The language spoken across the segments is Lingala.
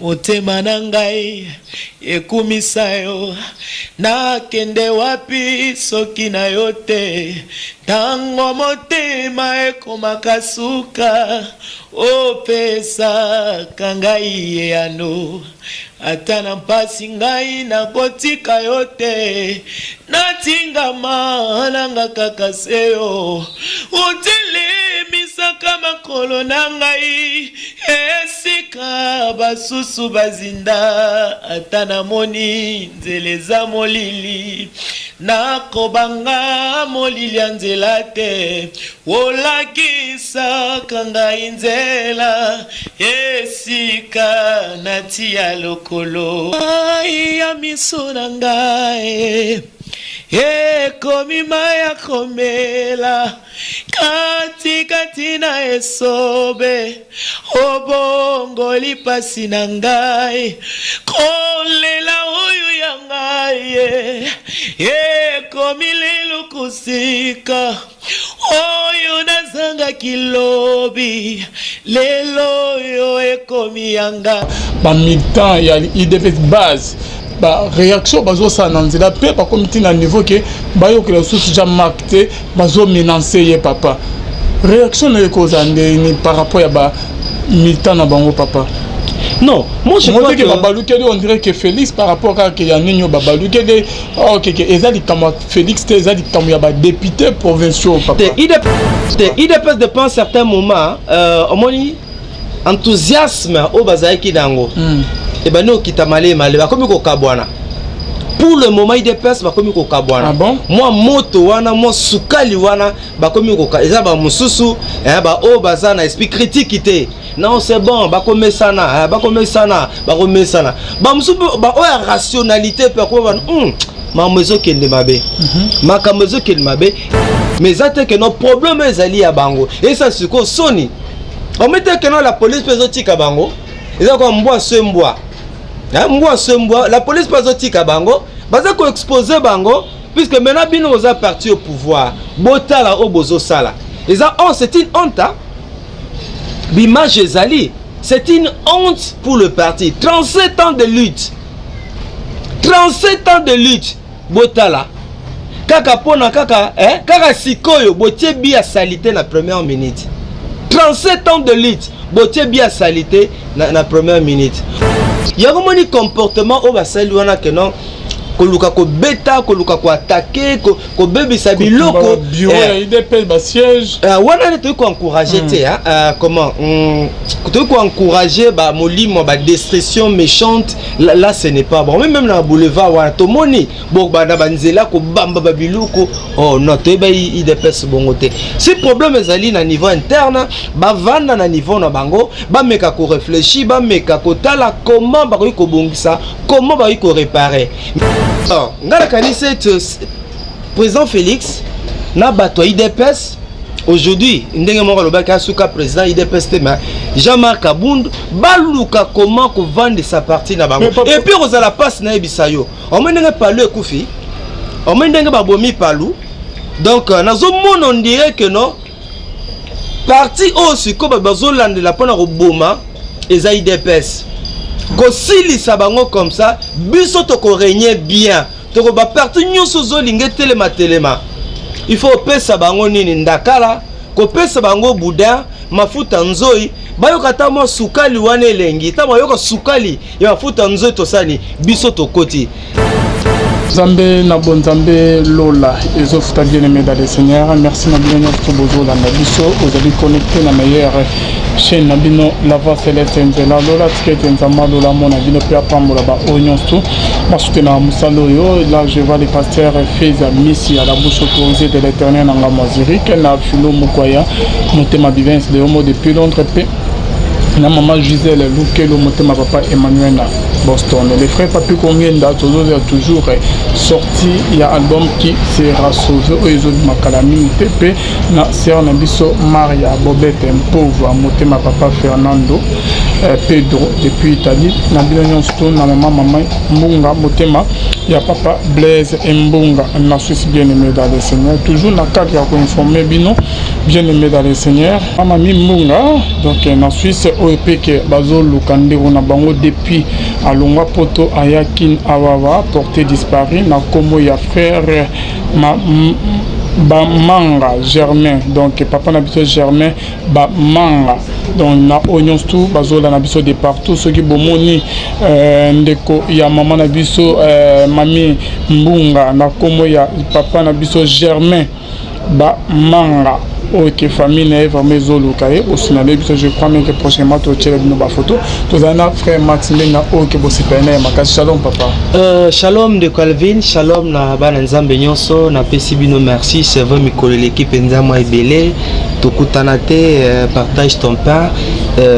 motema na ngai ekumisa yo nakende wapi soki na yo te tango motema ekomaka suka opesaka ngai eyano ata na mpasi ngai nakotika yo te natingama nanga kaka seyo utelemisaka makolo na ngai esika basusu bazinda ata namoni nzele za molili nakobanga molili ya nzela te olakisaka ngai nzela esika natia lokolo ai ya miso na ngai ekomi maya komela kati na esobe obongoli pasi na ngai kolela oyo ya ngai ekomi lelo kusika oyo nazanga kilobi lelo yo ekomi yanga militant ya IDPS base ba réaction bazo sa nanzela pe ba comité na niveau que bayo que la source déjà marqué bazo menacer ye papa réaction ne cause ni par rapport à ba militant na bango papa. Non, moi je crois que Babalou on dirait que Félix par rapport à que ya ninyo Babalou que OK ezali kama Félix te ezali kama ya ba député provinciaux papa. IDPS depuis un certain moment omoni enthousiasme au bazaki dango. Et ben nous kitamale malé ba komi ko kabwana. Pour le moment IDPS ba komi ko kabwana. Ah bon? Moi moto wana moi sukali wana ba komi ko ka eza ba mususu ba o bazana esprit critique té. Non c'est bon ba komi sana ba komi sana ba komi sana. Ba mususu ba o rationalité pe ko ba ma mezo kende mabe. Ma ka mezo kende mabe. Mais ate que nos problèmes ezali ya bango. Et ça c'est ko soni. On mettait que non la police pesotika bango. Eza ko mbwa semboa. La police pas otika bango, baza ko exposer bango puisque maintenant bino oza parti au pouvoir. Botala o bozo sala. Et ça c'est une honte. Bimage ezali, c'est une honte pour le parti. 37 ans de lutte. 37 ans de lutte. Botala. Kaka pona kaka kaka sikoyo botie bia salité na première minute. 37 ans de lutte. Botie bia salité na première minute. Il y a vraiment un comportement au basali wana que non koluka ko beta koluka ko attaquer ko bébé sabiloko il dépêche ba siège wana ne te ko encourager comment te ko encourager ba molimo ba destruction méchante là ce n'est pas bon même na boulevard wana to moni bo ba na banzela ko bamba ba biloko oh non te ba il dépêche bongote si problème ezali na niveau interne ba vanda na niveau na bango ba meka ko réfléchir ba meka ko tala comment ba ko bongisa comment ba ko réparer. Alors, ngala kanise président Félix na bato IDPS aujourd'hui ndenge moko lobaka suka président IDPS tema Jean-Marc Abound baluka comment ko vendre sa partie na bango et puis ozala passe na ebisayo omendenge palu ekufi omendenge babomi palu donc nazo mona on dirait que non parti aussi ko bazolande la pona roboma eza IDPS Gosili sabango comme ça, biso to ko régner bien. To ko ba parti nyonso zo linge telema. Il faut pesa bango nini ndakala, ko pesa bango boudin, mafuta nzoi, bayo kata mo sukali wane lengi, ta bayo ko sukali ya mafuta nzoi to sani, biso to koti. Zambé na bon Zambé Lola et Zofta bien-aimé dans les seigneurs. Merci na bien notre bozo la biso, vous avez connecté la meilleure chaîne na bino la voix céleste nzela Lola tikete nzama Lola mona bino pe apambola ba oignon tout. Moi soutenir musalo yo là je vois les pasteurs Feza Missi à la bouche autorisée de l'Éternel en Gamaziri qu'elle a filo mukwaya monter ma vivance de homo depuis Londres pe na maman Gisèle Lukelo monter ma papa Emmanuel na Boston. Les frères Papi Kongienda toujours sorti, il y a un album qui sera sauvé au Ezo Makalami TP na sœur Nabiso Maria Bobette pauvre motema papa Fernando Pedro depuis Italie na bilonion stone na maman Munga motema il y a papa Blaise Mbunga na Suisse bien-aimé dans le Seigneur. Toujours na cadre ya ko informer bino bien-aimé dans le Seigneur. Mami Mbunga donc na Suisse OEP bazo lukande na bango depuis alongwa poto ayakin awawa porté disparu na komo ya frère Bamanga Germain, donc papa nabiso Germain Bamanga, donc na oignons tout bazola nabiso de partout ceux qui bomoni ndeko ya maman nabiso mami Mbunga na komo ya papa nabiso Germain Bamanga. Ok, famille n'est vraiment zolukaye au cinéma, je crois même que prochainement tu vas nos photos. Tu as un frère Maxime na ok bosi pene makas shalom papa. Shalom de Calvin, shalom na bana nzambe nyonso na pesi bino merci, c'est vrai mikolo l'équipe nzambe ebele tokutana te partage ton pain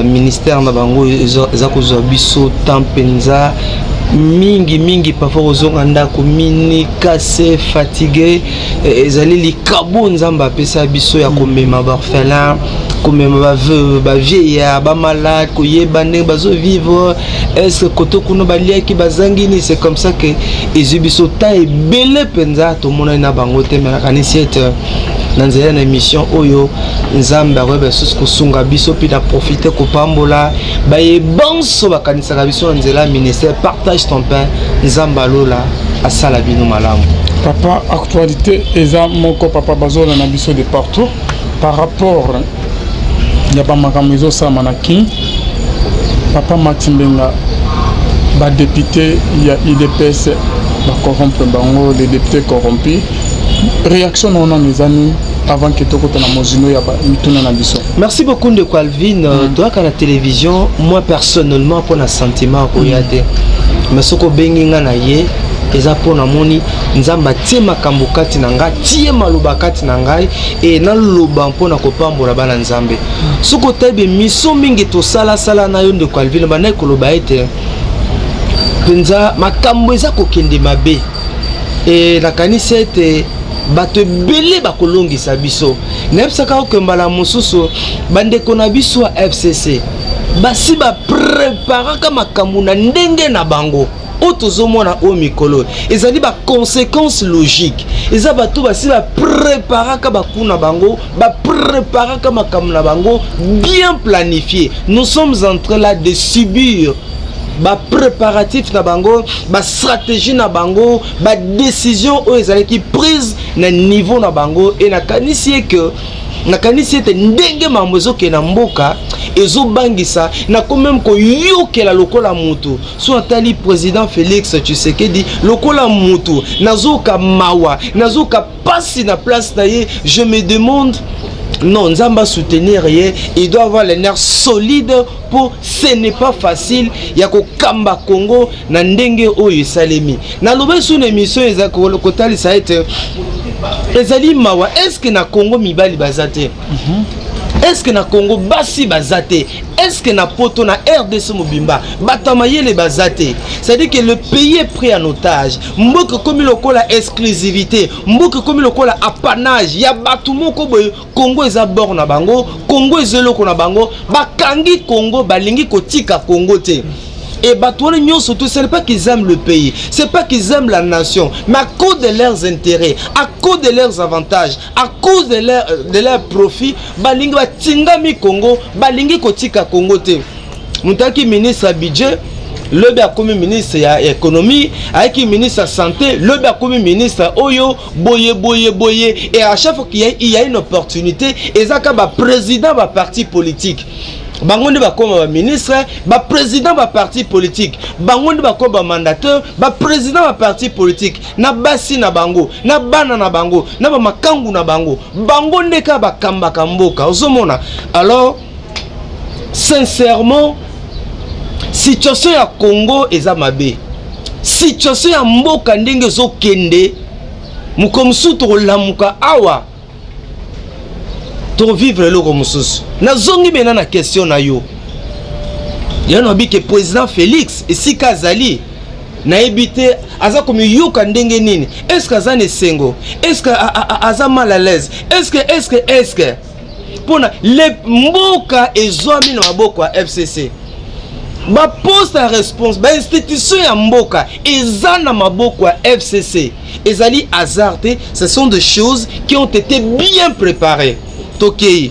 ministère na bango zakozwa biso tampenza mingi parfois ozonga ndako mini cassé fatigué ezali likabo nzamba apesa biso ya komema ba orphelin komema ba veuve ba vieillard ba malade koyeba ndenge bazo vivre est-ce que koto kuno baliaki bazangini c'est comme ça que ezibiso ta ebele penza to mona na bango te mais kanisi ete nanzela na émission oyo nzamba rebe sus kusunga biso pi na profiter ko pambola ba yebanso bakanisa biso nzela ministère partage ton pain nzamba lola asala bino malamu. Papa actualité eza moko papa bazola na biso de partout par rapport ya ba makamizo sama na king papa Matimbenga ba député ya IDPS ba corrompre bango les députés corrompus réaction on a mes amis avant que tu merci beaucoup de Calvin. Toi, à la télévision, moi personnellement, pour un sentiment, mais ce que benginga na ye, eza pona moni nzamba tie makambo kati na ngai tie maloba kati na ngai et na loba mpona kopambola bana nzambe soko tebe miso mingi to sala na yo de Calvin bana koloba ete penza makambo eza kokende mabe et la kanisa ete bato belé bakolongisa biso nebsaka okembala mosusu bandeko na biso a FCC basi ba préparaka makambo na ndenge na bango otozomona o mikolo ezali ba conséquences logiques eza bato basi ba préparaka bakuna bango ba préparaka makambo na bango bien planifié. Nous sommes en train là de subir ba préparatif na bango ba stratégie na bango ba décision o ezali ki prise na niveau na bango et na kanisi que na kanisi te ndenge mambozo ke na mboka ezo bangisa na quand même ko yokela lokola mutu so atali président Félix Tshisekedi lokola mutu nazoka mawa nazoka pasi na place na ye. Je me demande non, Nzamba soutenir rien, il doit avoir les nerfs solides pour ce n'est pas facile. Yako Kamba Congo na ndenge oyo salemi. Na lobe sous émission ezako lokotali ça été ezali mawa est-ce que na Congo mibali bazate? Est-ce que na Congo basi bazate? Est-ce que na poto na RDC Mobimba batamaye les bazate? C'est-à-dire que le pays est pris en otage. Mboka comme lokola exclusivité, mboka comme lokola apanage. Ya batu moko boy Congo eza bord na bango, Congo ezelo na bango, bakangi Congo balingi kotika Congo te. Et batouane nyon surtout, ce n'est pas qu'ils aiment le pays, c'est pas qu'ils aiment la nation, mais à cause de leurs intérêts, à cause de leurs avantages, à cause de leurs profits, balingi ba tingami Congo, balingi kotika Congo te. Moutaki ministre budget, le bien comme ministre ya économie, avec ministre santé, le bien comme ministre oyo boye et à chaque fois qu'il y a une opportunité, et ça comme président de parti politique. Bangondi ba comme ministre, ba président ba parti politique, bangondi ba comme mandateur, ba président ba parti politique, na basi na bango, na bana na bango, na ba makangu na bango, bangonde ka ba kamba kamboka, ozomona. Alors sincèrement situation ya Congo eza mabe. Situation ya mboka ndenge zo kende mukomsu to lamuka awa to vivre le komususu. Na zongi mena na question na yo. Yana bi que président Félix et si kazali na ebité aza comme yoka ndenge nini? Est-ce que azane sengo? Est-ce que aza mal à l'aise? Est-ce que pona le mboka ezwami na maboko ya FCC. ba poste à responsable ba institution ya mboka eza na maboko ya FCC ezali hasardé. Ce sont des choses qui ont été bien préparées. Tokei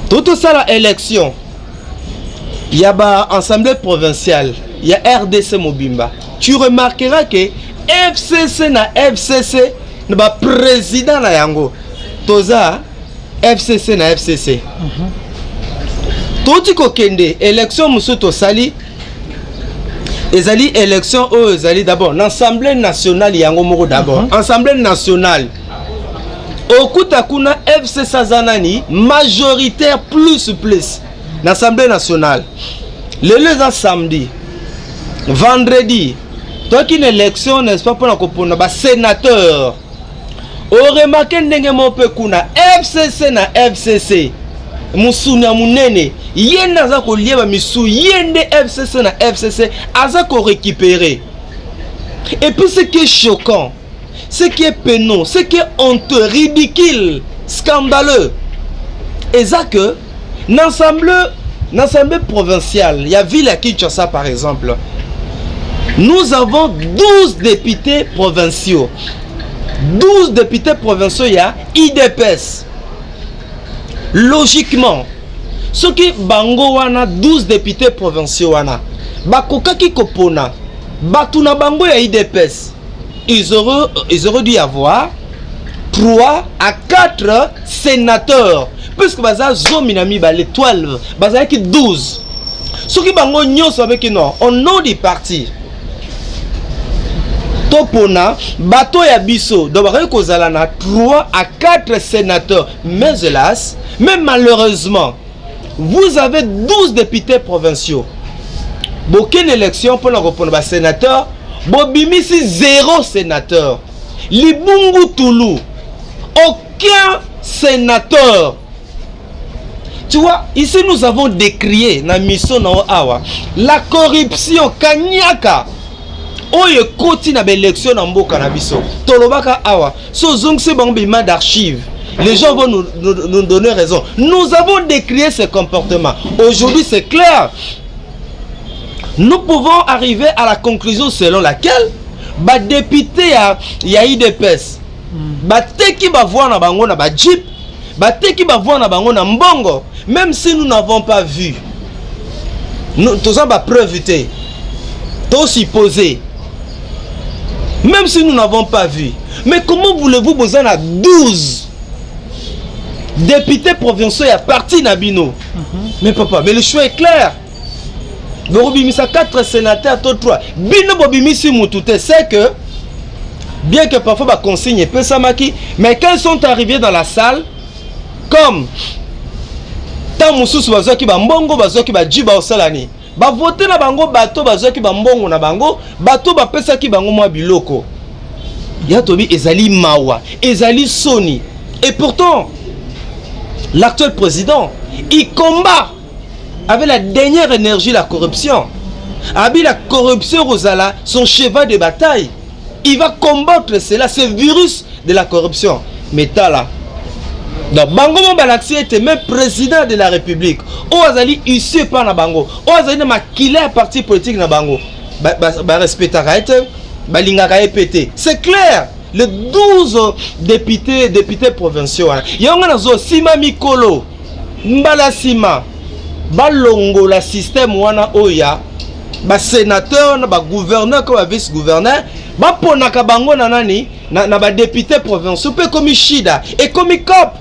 tout ça la élection il y a ba assemblée provinciale, il y a RDC Mobimba. Tu remarqueras que FCC na FCC na ba président na yango toza FCC na FCC. Toti ko kende élection musuto sali ezali élection o ezali d'abord l'Assemblée nationale yango moko d'abord. Assemblée nationale okuta kuna FCC zanani majoritaire plus l'Assemblée nationale. Le samedi, vendredi, toi qui une élection n'est-ce pas pour la copona ba sénateur. O remarqué ndenge mo pe kuna FCC na FCC. Musuna munene yenda za ko lieba misu yende FCC na FCC aza ko récupérer. Et puis ce qui est choquant, ce qui est pénible, ce qui est honteux, ridicule, scandaleux, et ça que l'Assemblée provinciale, il y a ville à Kinshasa par exemple, nous avons 12 députés provinciaux. 12 députés provinciaux, il y a IDPS. Logiquement, ce qui bango wana 12 députés provinciaux wana, bakoka ki kopona, batuna bango ya IDPS, ils auraient dû avoir 3 à 4 sénateurs. Puisque baza zominami ba les 12, baza ki 12. Ce qui bango nyonso avec non, au nom du parti. Topona, bato ya biso, donc kozala na 3 à 4 sénateurs. Mais hélas, mais malheureusement, vous avez 12 députés provinciaux. Aucune élection pour répondre à sénateur, bobimisi 0 sénateur. Libungu Toulou, aucun sénateur. Tu vois, ici nous avons décrié na mission na awa la corruption kanyaka. Oye koti na l'élection na mboka na biso. Tolobaka awa. So zongse bangobima d'archives. Les gens vont nous donner raison. Nous avons décrié ce comportement. Aujourd'hui, c'est clair. Nous pouvons arriver à la conclusion selon laquelle ba député ya IDPS ba teki ba voir na bango na ba jeep, ba teki ba voir na bango na mbongo, même si nous n'avons pas vu. Nous tous en ba preuve té. Tout supposé. Même si nous n'avons pas vu. Mais comment voulez-vous besoin à 12 députés provinciaux à parti Nabino? Mais papa, mais le choix est clair. Borobimisa 4 sénateurs, 3. Bino Bobimisi Moutouté, c'est que, bien que parfois ma consigne peu samaki, mais quand ils sont arrivés dans la salle, comme tant Moussous Bazoki Bambongo, Bazoki Bajiba Osalani, ba voter na bango bato Bazoki Bambongo na bango, bato ba pesa ki bango mwa biloko. Yatobi ezali mawa, ezali soni. Et pourtant, l'actuel président, il combat avec la dernière énergie la corruption. Avec la corruption, Rosala, son cheval de bataille. Il va combattre cela, ce virus de la corruption. Mais là, donc Bango Balaxi était même président de la République. Oazali issu par na Bango. Oazali na makila parti politique na Bango. Ba respectera été, ba lingaka pété. C'est clair. Les 12 députés provinciaux. Yonga nazo Sima Mikolo, Mbala Sima, Balongo la système wana oya, ba sénateur na ba gouverneur comme vice-gouverneur, ba ponaka bango na nani na ba député provinciaux peu comme Shida et comme COP.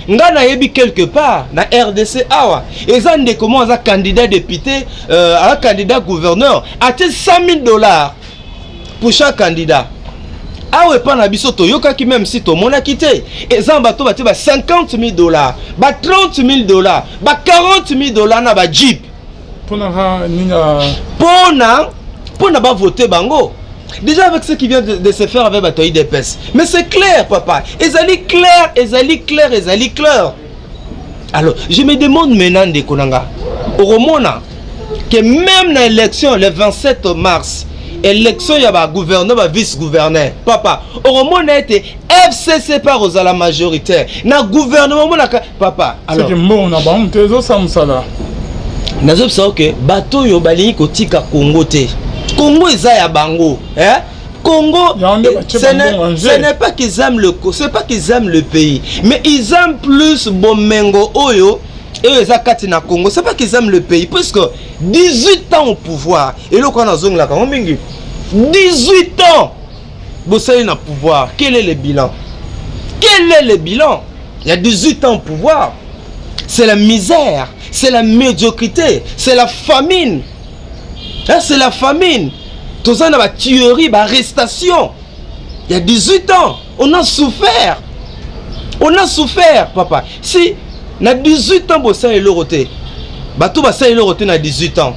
Ngana yebi quelque part na RDC awa. Et ça ndé comment un candidat député un candidat gouverneur a $100,000 pour chaque candidat. Ah ouais, pas nabiso toyoka qui même si to mona quitté et ça bato bati ba $50,000 ba $30,000 ba $40,000 na ba jeep pona ba voter bango déjà avec ce qui vient de se faire avec bato IDPS. Mais c'est clair papa, ezali clair. Alors je me demande maintenant de konanga oromona que même dans l'élection le 27 mars élection ya ba gouverneur ba vice-gouverneur papa au a été FCC par aux à la majoritaire na gouvernement na papa alors c'est que bon na ba on tezo samsala nazo ça que bato yo balingi kotika Congo te. Congo eza ya bango, hein? Congo, ce n'est pas qu'ils aiment le pays, mais ils aiment plus Bomengo Oyo et les Akati na Congo. C'est pas qu'ils aiment le pays, puisque 18 ans au pouvoir. Et là, quand on a 18 ans, Bossé na pouvoir. Quel est le bilan? Quel est le bilan? Il y a 18 ans au pouvoir. C'est la misère, c'est la médiocrité, c'est la famine. Hein, c'est la famine. Tout ça, la tuerie, arrestation. Il y a 18 ans, on a souffert. On a souffert, papa. Si, na 18 ans, Bossa et Loroté. Batou Bassa et Loroté na 18 ans.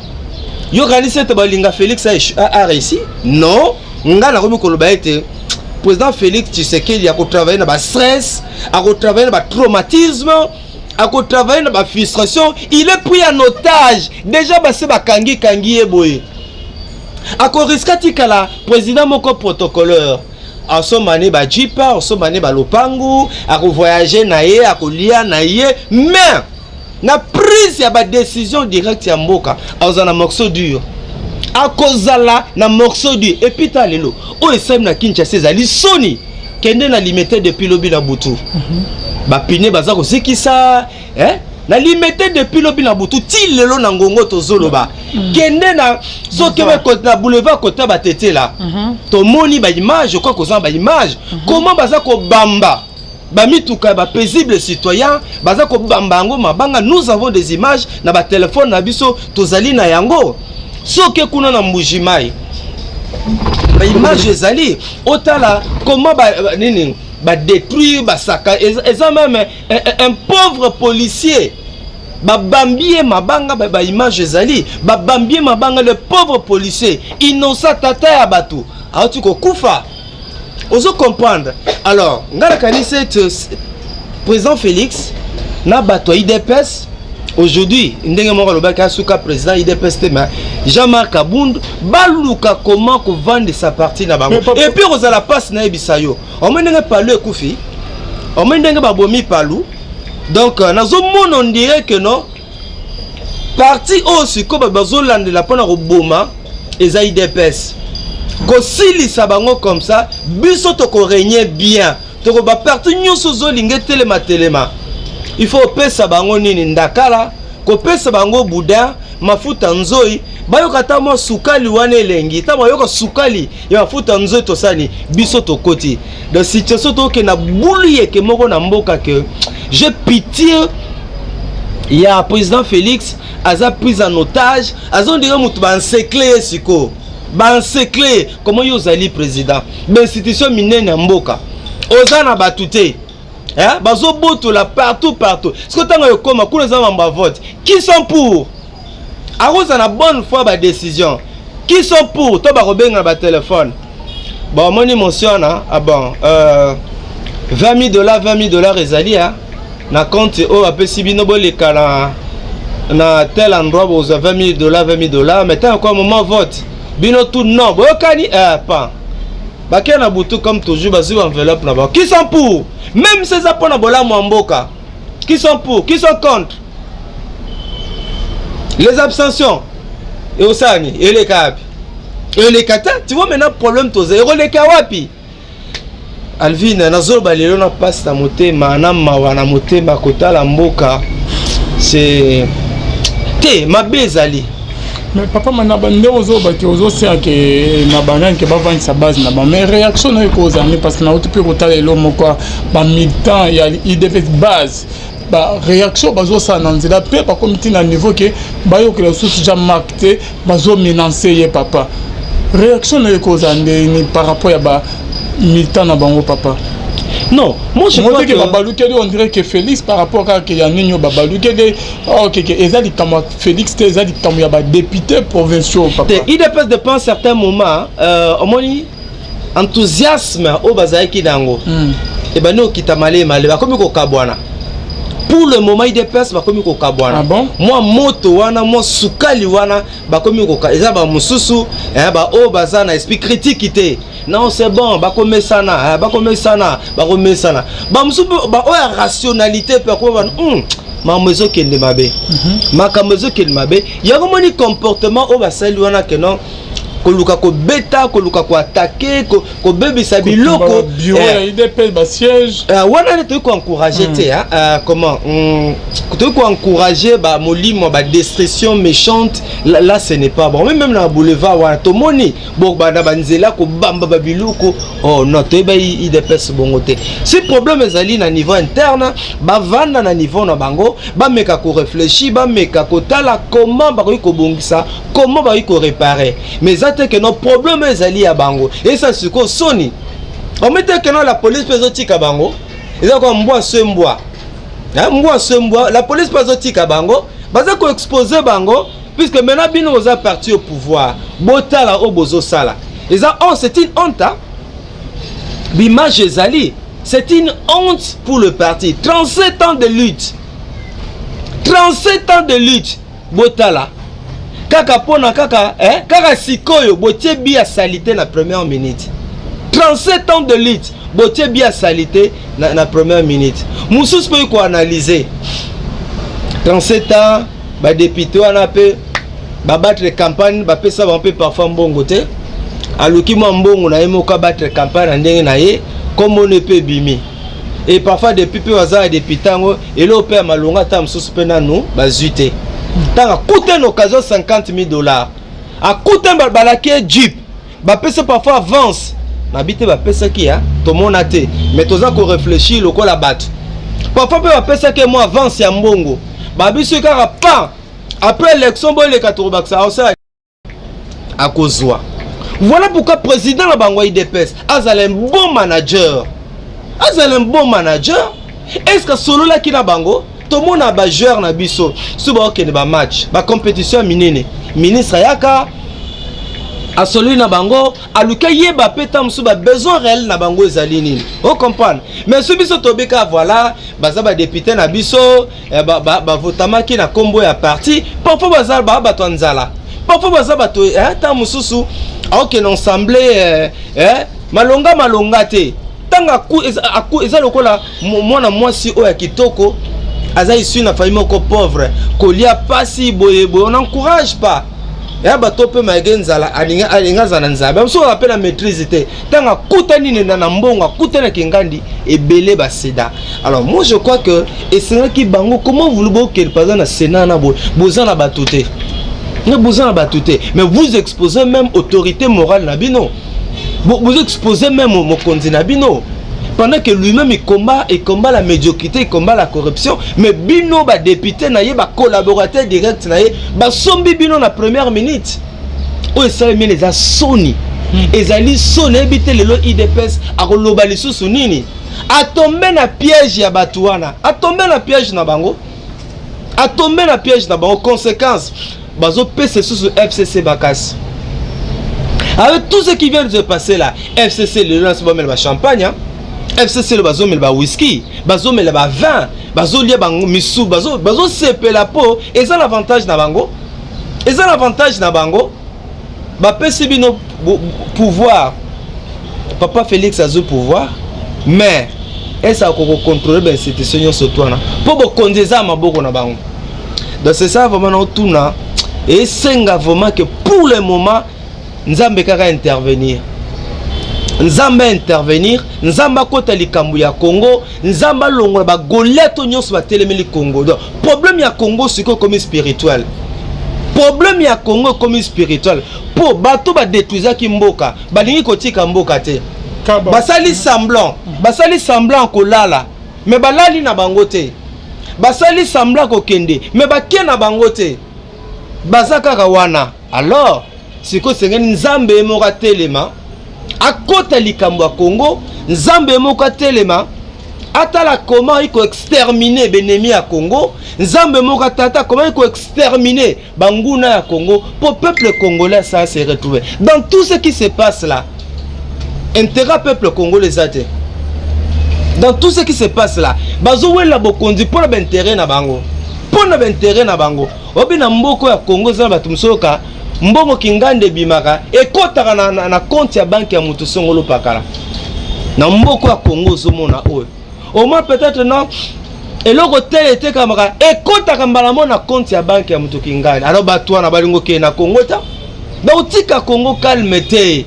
Yo organisé te balinga Félix a réussi? Non. Nga na remis koloba été président Félix Tshisekedi a travaillé dans le stress, a travaillé dans le traumatisme, a travaillé dans la frustration. Il est pris en otage. Déjà, Bassé Bakangi Kangi et Boye. Ako riskati kala président moko protocolaire en somane ba jipa en somane ba lopangu ako voyager na ye ako lia na ye mais na prise ya ba décision directe ya mboka azana morceau dur akozala na morceau dur et puis ta lelo o esem na Kinshasa ezali soni kende na limité depuis lobi na butu ba pine baza ko sikisa na limité depuis lobi na butu ti lelo na ngongo tozoloba kende na soki ba côté na boulevard côté ba tete là to moni ba image je crois qu'on ba image comment baza ko bamba ba mituka ba paisible citoyen baza ko bamba ngo mabanga nous avons des images na ba téléphone na biso tozali na yango soki kuna na mbujimai ba image ezali otala comment ba nini ba détruire ba saka eza même un pauvre policier ba bambie mabanga ba image ezali ba bambie mabanga le pauvre policier innocent tata ya bato auti ko kufa ozo comprendre alors ngala kanise président Félix na bato IDPS aujourd'hui ndenge moko lobaka suka président IDPS tema Jean-Marc Abound baluka comment ko vendre sa partie na bango et puis ozala passe na ebisayo o mendenge palu ekufi o mendenge babomi palu donc nazo mona on dirait que non parti aussi ko bazolande la pona ko boma eza IDPS ko sili sabango comme ça biso to ko régner bien to ko ba parti nyonso zo linge telema il faut pesa bango nini ndakala ko pesa bango boudin mafuta nzoi bayoka ta mo sukali wana elengi ta bayoka sukali ya mafuta nzoi to sani biso to koti de situation to ke na boulier ke moko na mboka ke j'ai pitié il y a président Félix aza pris en otage azon dire mutu ba encercler siko ba encercler comment yo zali président l'institution minene ya mboka ozana batute hein bazo boto la partout ce que tango yokoma kuna za mamba vote qui sont pour aroza na bonne foi ba décision qui sont pour to ba robenga ba téléphone bon moni mentionne ah bon $20 ezali na compte o apesi bino boleka na tel endroit vous avez $20 mais tant quoi moment vote bino tout non bokani pas bakia na butu comme toujours bazu enveloppe na ba qui sont pour même ces apona bola mboka qui sont pour qui sont contre les abstentions et osani et les cap et les kata tu vois maintenant problème toze et les kawapi Alvin nazo balelo na passe ta motema na mawana motema kotala mboka c'est te mabezali mais papa manaba ndeozo baki ozo c'est que na banane ke ba vendre sa base na ba mais réaction na cause ani parce que na otu pe kotala elo moko ba militant ya IDPS base ba réaction bazo sa nanzela pe pa comité na niveau que ba yo que sous déjà marqué bazo menacer ye papa réaction na cause ani par rapport ya ba militant na bango papa. Non, moi je crois que Babalouké on dirait que Félix par rapport à que Yannick Babalouké OK ezali comme Félix ezali comme ya ba député provinciaux papa. Il dépasse depuis un certain moment au moni enthousiasme au bazaki dango. Et ben nous kita malé malé comme ko kabwana. pour le moment IDPS bakomi kokabwana. Ah bon? Moi moto wana moi sukali wana bakomi koka eza ba mususu ba o baza na esprit critique ité. Non c'est bon bakome sana bakome sana ba mususu ba o ya rationalité pe ko ba mamezo kende mabe. Makamezo kende mabe. Ya komoni comportement o basali wana que non koluka ko beta koluka ko attaquer ko bebisa biloko bureau ya IDP ba siège wana ne ko encourager te comment to ko encourager ba molimo ba destruction méchante là ce n'est pas bon même na boulevard wana to moni bo ba na banzela ko bamba ba biloko oh non to ba IDP bongo te si problème ezali na niveau interne ba vanda na niveau na bango ba meka ko réfléchir ba meka ko tala comment ba ko bongisa comment ba ko réparer mais que nos problèmes ezali à bango et ça c'est quoi soni on mettait que non la police pesotika bango ils ont comme mboa semboa la police pesotika bango baza ko exposer bango puisque maintenant bino aux parti au pouvoir botala au bozo sala ils ont c'est une honte l'image ezali c'est une honte pour le parti 37 ans de lutte botala kaka pona kaka kaka sikoyo botie bia salité na première minute 37 ans de lutte botie bia salité na première minute mususu peut ko analyser 37 ans ba député wana pe ba battre campagne ba pesa ba peu parfois mbongo te aluki mo mbongo na yemo ka battre campagne ndenge na ye comme on ne peut bimi et parfois depuis peu waza député ngo elo pe malonga ta mususu pe na nous ba zuité tant à coûter une occasion $50,000 à coûter balaki jeep ba pesa parfois avance n'habite ba pesa qui tout monde a té mais toza ko réfléchir loko la battre parfois ba pesa que moi avance ya mbongo ba biso kaka pas après l'élection bo le 80 ça à kozwa voilà pourquoi président la bango IDPS azal un bon manager est-ce que solo la ki na bango tout le monde a ba joueur na biso suba okene ba match ba compétition minene ministre yaka a celui na bango aluka yeba peta musuba besoin réel na bango ezali nini on comprendre mais su biso tobeka voilà baza ba député na biso ba votamaki na kombo ya parti parfois baza ba bato nzala parfois baza bato ta mususu okene ensemble malonga te tanga ku eza lokola mwana mwasi oya kitoko aza issu na famille moko pauvre kolia pasi boye on n'encourage pas ya bato pe magenzala alinga zana nzabe so rappelle la maîtrise te tanga kutani na mbongo kutana kingandi ebele ba seda. Alors moi je crois que et c'est qui bango comment vous le que par exemple na sénat na boza na batuté ne boza na batuté mais vous exposez même autorité morale na bino vous exposez même mon candidat bino pendant que lui-même il combat la médiocrité, il combat la corruption, mais bino ba député na ye ba collaborateur direct na ye ba sombi bino na première minute. O esale mi les a soni. Ezali soni ebité lelo IDPS a koloba lisusu nini. A tombé na piège ya batuana, a tombé na piège na bango. A tombé na piège na bango conséquence bazo pese sous FCC Bakas. Avec tout ce qui vient de se passer là, FCC le lance bomel ba champagne. FCC le bazo mel ba whisky, bazo mel ba vin, bazo lia bango misu, bazo sepe la peau, et ça l'avantage na bango. Et ça l'avantage na bango. Ba pesi bino pouvoir. Papa Félix a le pouvoir, mais est-ce qu'on contrôler ben institution surtout na. Pour bo kondeza maboko na bango. Donc c'est ça vraiment on tourne et senga vraiment que pour le moment Nzambe kaka intervenir. Nzamba intervenir, Nzamba kota likambu ya Congo, Nzamba longola ba goleto nyonso ba telemeli Congo. Donc problème ya Congo c'est comme spirituel. Problème ya Congo comme spirituel. Po bato ba détruisa ki mboka, ba lingi kotika mboka te. Basali semblant ko lala, mais balali na bango te. Basali semblant ko kende, mais ba ke na bango te. Bazaka wana. Alors, c'est que c'est Nzambe moka telema. A kota likambo ya Congo, Nzambe moka telema. Atala comment il faut exterminer l'ennemi à Congo, Nzambe moka tata comment il faut exterminer Banguna à Congo pour le peuple congolais ça se retrouver. Dans tout ce qui se passe là, intérêt peuple congolais até. dans tout ce qui se passe là bazo wela bokonzi pour l'intérêt na bango pour l'intérêt na bango obi na mboko ya Congo za batumsoka mbongo kingande bimaka ekotaka na compte ya banque ya mutu songolo pakala na mboko ya Congo zomona oyo au moins peut-être non eloko tele te kamaka ekotaka mbalamo na compte ya banque ya mutu kingande alors batwa na balingo ke na Congo ta ba utika Congo calme te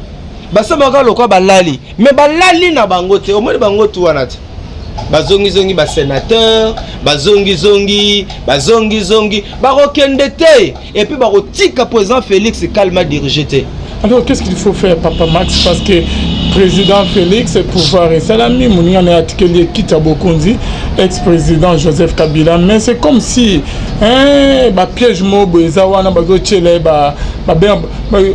basama lokwa balali mais balali na bango te au moins bango tu wana te bazongi ba sénateur bazongi barokende te et puis barotika président Félix calme dirigé. Alors qu'est-ce qu'il faut faire Papa Max parce que président Félix pouvoir et salami moninga na atikeli kita bokonzi ex-président Joseph Kabila mais c'est comme si ba piège mobo ezawana bazo chele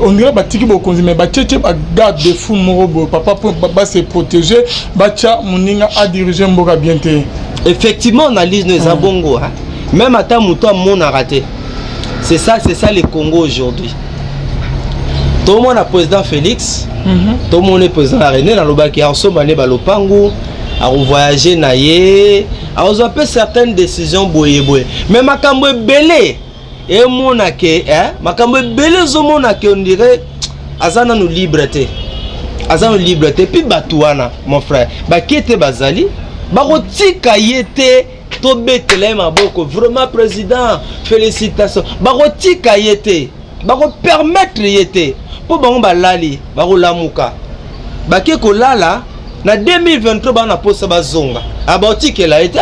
on dirait ba tiki bokonzi mais ba tchétché ba garde de fou mobo papa pour se protéger bacha moninga a diriger mboka bien te. Effectivement analyse nous abongo hein même ata muto mon a raté. C'est ça le Congo aujourd'hui. Tout le monde a président Félix, tout le monde est président René dans le bas qui a ensemble à Balopango, à voyager naïe, à oser certaines décisions boye. Mais ma cambo belé et mon aké, ma cambo belé zo mon aké on dirait azana nous liberté, puis batouana mon frère, ba kete bazali, ba roti kayete. Tobetele maboko vraiment président félicitations baroti kayete bako permettre yete po bango balali bako lamuka bake ko lala na 2023 bana posa bazonga aboti ke la été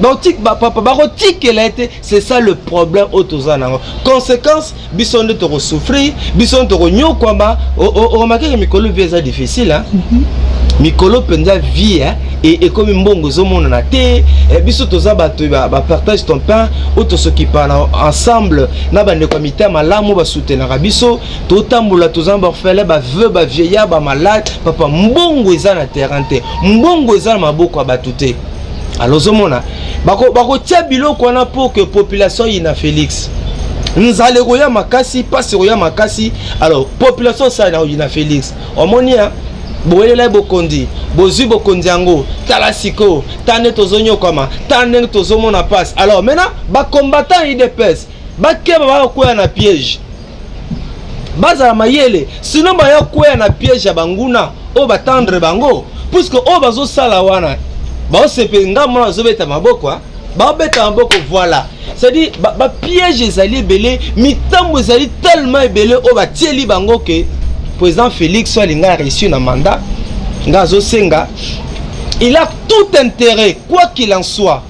boti papa baroti ke la été c'est ça le problème autozana conséquence bisonde to souffrir bisonde to nyokwama o makeke mikolo visa difficile hein mikolo penza vie hein et comme mbongo zomona na te biso toza bato ba partage ton pain ou to s'occuper ensemble na bande comité malamu ba soutenir biso to tambola toza orphelin ba veu ba vieillard ba malade papa mbongo eza na terrain te mbongo eza na maboko ya bato te alors zomona bako tia biloko na pour que population ina Félix nzale roya makasi passe roya makasi alors population ça na ina Félix omonia boyelela bokondi bozui bokondi yango talasiko tane tozonyo kama tane tozomona passe alors maintenant ba combattant IDPS ba keba ba koya na piège baza mayele sinon ba yakoya na piège ya banguna o batendre bango puisque o bazo sala wana ba osepenga mona zobeta maboko ba beta maboko voilà c'est-à-dire ba piège ezali belé mitambo ezali tellement belé o ba tieli bango ke président Félix Soalinga a reçu un mandat. Il a tout intérêt, quoi qu'il en soit,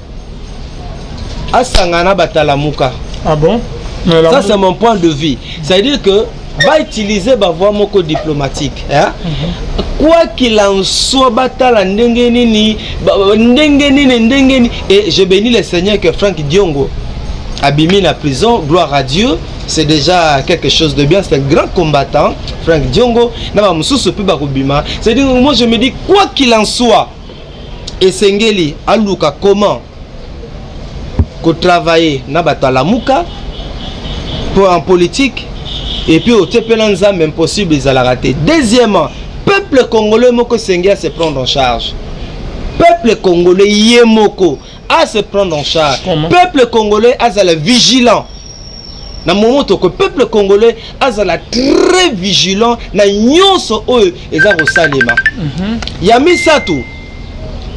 à Sangana Batalamuka. Ah bon? Ça, c'est mon point de vue. C'est-à-dire que va utiliser ma voix moko diplomatique. Hein? Quoi qu'il en soit, Batala Ndengenini, et je bénis le Seigneur que Franck Diongo a mis la prison, gloire à Dieu. C'est déjà quelque chose de bien, c'est un grand combattant, Franck Diongo. C'est-à-dire, moi je me dis, quoi qu'il en soit, et Sengeli, Aluka, comment qu'on travaille en politique, et puis au Tepelanza, même possible, ils allaient rater. Deuxièmement, peuple congolais, Moko Sengia se prendre en charge. Peuple congolais, Yemoko, à se prendre en charge. Comment? Peuple congolais, à être vigilant. Na moment que peuple congolais azala très vigilant na nyonso oyo eza ko salema ya misatu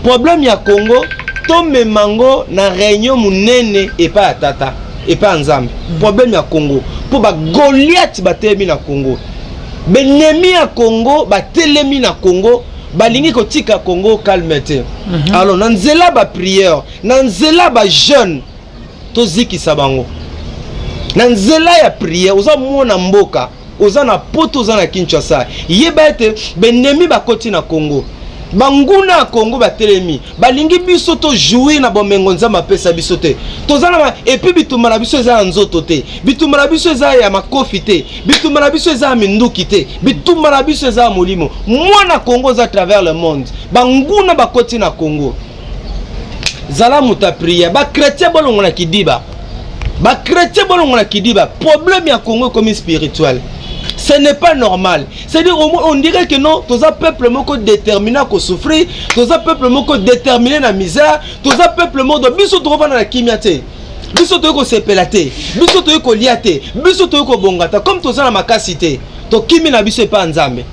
problème ya Congo to memango na réunion munene et pas tata et pas nzambe problème ya Congo pour ba Goliath batemi na Congo benemi ya Congo batelemi na Congo balingi ko tika Congo calmete alors na nzela ba prière na nzela ba jeune to ziki sabango na nzela ya prière oza mona mboka oza na poto oza na Kinshasa yeba ete benemi bakoti na Congo banguna na Congo batelemi balingi biso to jouer na bomengo nzamba pesa biso te toza na et puis bitumba na biso eza nzoto te bitumba na biso eza ya makofi te bitumba na biso eza minduki te bitumba na biso eza molimo mwana Congo za travers le monde banguna bakoti na Congo zala muta prière ba chrétien bolongo na kidiba ba chrétien bolongo na kidiba problème ya Congo comme spirituel Ce n'est pas normal. C'est-à-dire, on dirait que non, tous les peuples sont déterminés à souffrir, tous les peuples sont déterminés à la misère, tous les peuples sont déterminés à la kimiate. Biso to ko sepelate, biso to ko liate, biso to ko bongata comme to za na makasité. To kimi na biso pa nzambe.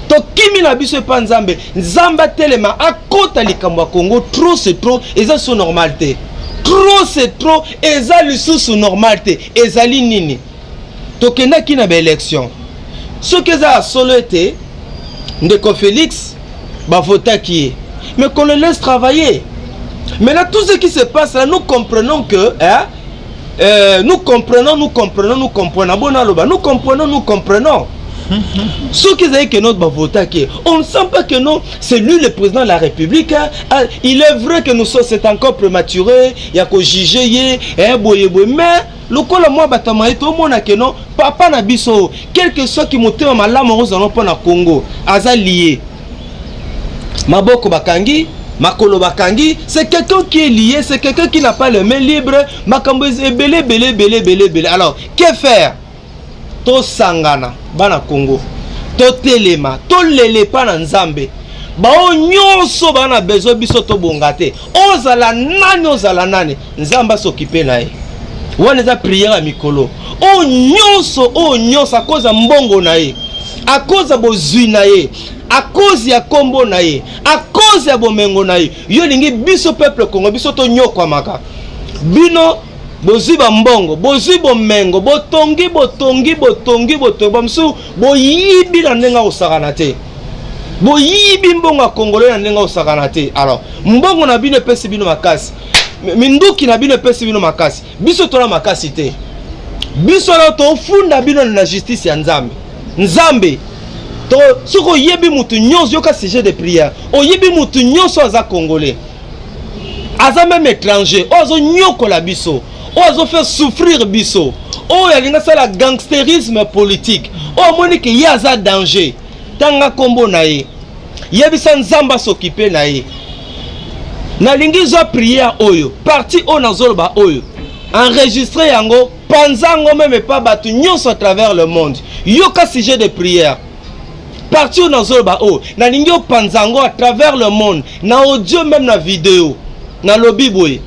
To kimi na biso pa nzambe. Nzamba telema akota likambo ya Congo, trop c'est trop, et ça c'est normalité. Trop c'est trop, et ça lisusu normalité, et ça li nini. To kena ki na ba élection. Ce que ça a solo été Ndeko Félix ba vota qui est. Mais qu'on le laisse travailler. Maintenant, tout ce qui se passe là, nous comprenons que nous comprenons. Ce qui est que notre vote qui on ne sent pas que non, c'est lui le président de la République. Il est vrai que nous sommes, c'est encore prématuré, il y a qu'au juger, mais le coup le moi batama et tout le monde a que non, papa na biso, quel que soit qui monte ma lame rose dans le Congo, azalié. Maboko bakangi. Makolo Bakangi, c'est quelqu'un qui est lié, c'est quelqu'un qui n'a pas les mains libres. Makambo est belé. Alors, que faire? To sangana, bana Congo. To telema, to lele pa na nzambe. Ba o nyonso bana bezo biso to bongate. Ozala nani, nzamba s'occuper na ye. Wana za prière à mikolo. O nyonso à cause de mbongo na ye. À cause de bozui na ye. À cause ya kombo na ye, à cause ya bomengo na ye, yo lingi biso peuple Congo biso to nyoko maka. Bino bozi ba mbongo, bozi bomengo, botongi bamsu boyibi na ndenga osakana te. Boyibi mbongo Congolais na ndenga osakana te. Alors, mbongo na bino pesi bino makasi. Minduki na bino pesi bino makasi. Biso to na makasi te. Biso na to funda bino na justice ya Nzambe. Nzambe si vous yebi mutu nyonso yoka sujet de prière, o yebi mutu nyonso aza Congolais, aza même étranger, ozo nyoko la biso, ozo fait souffrir biso, o yalinga sala gangstérisme politique, o moni ke yaza danger, tanga kombo na ye, yebi sa nzamba s'occuper na ye, na lingi zo prière oyo, parti o na zoloba oyo, enregistré yango, panzango même pas batu nyonso à travers le monde, yoka sujet de prière. Partout dans Zolba O, na lingio panzango à travers le monde, na audio même na vidéo, na lobby boy.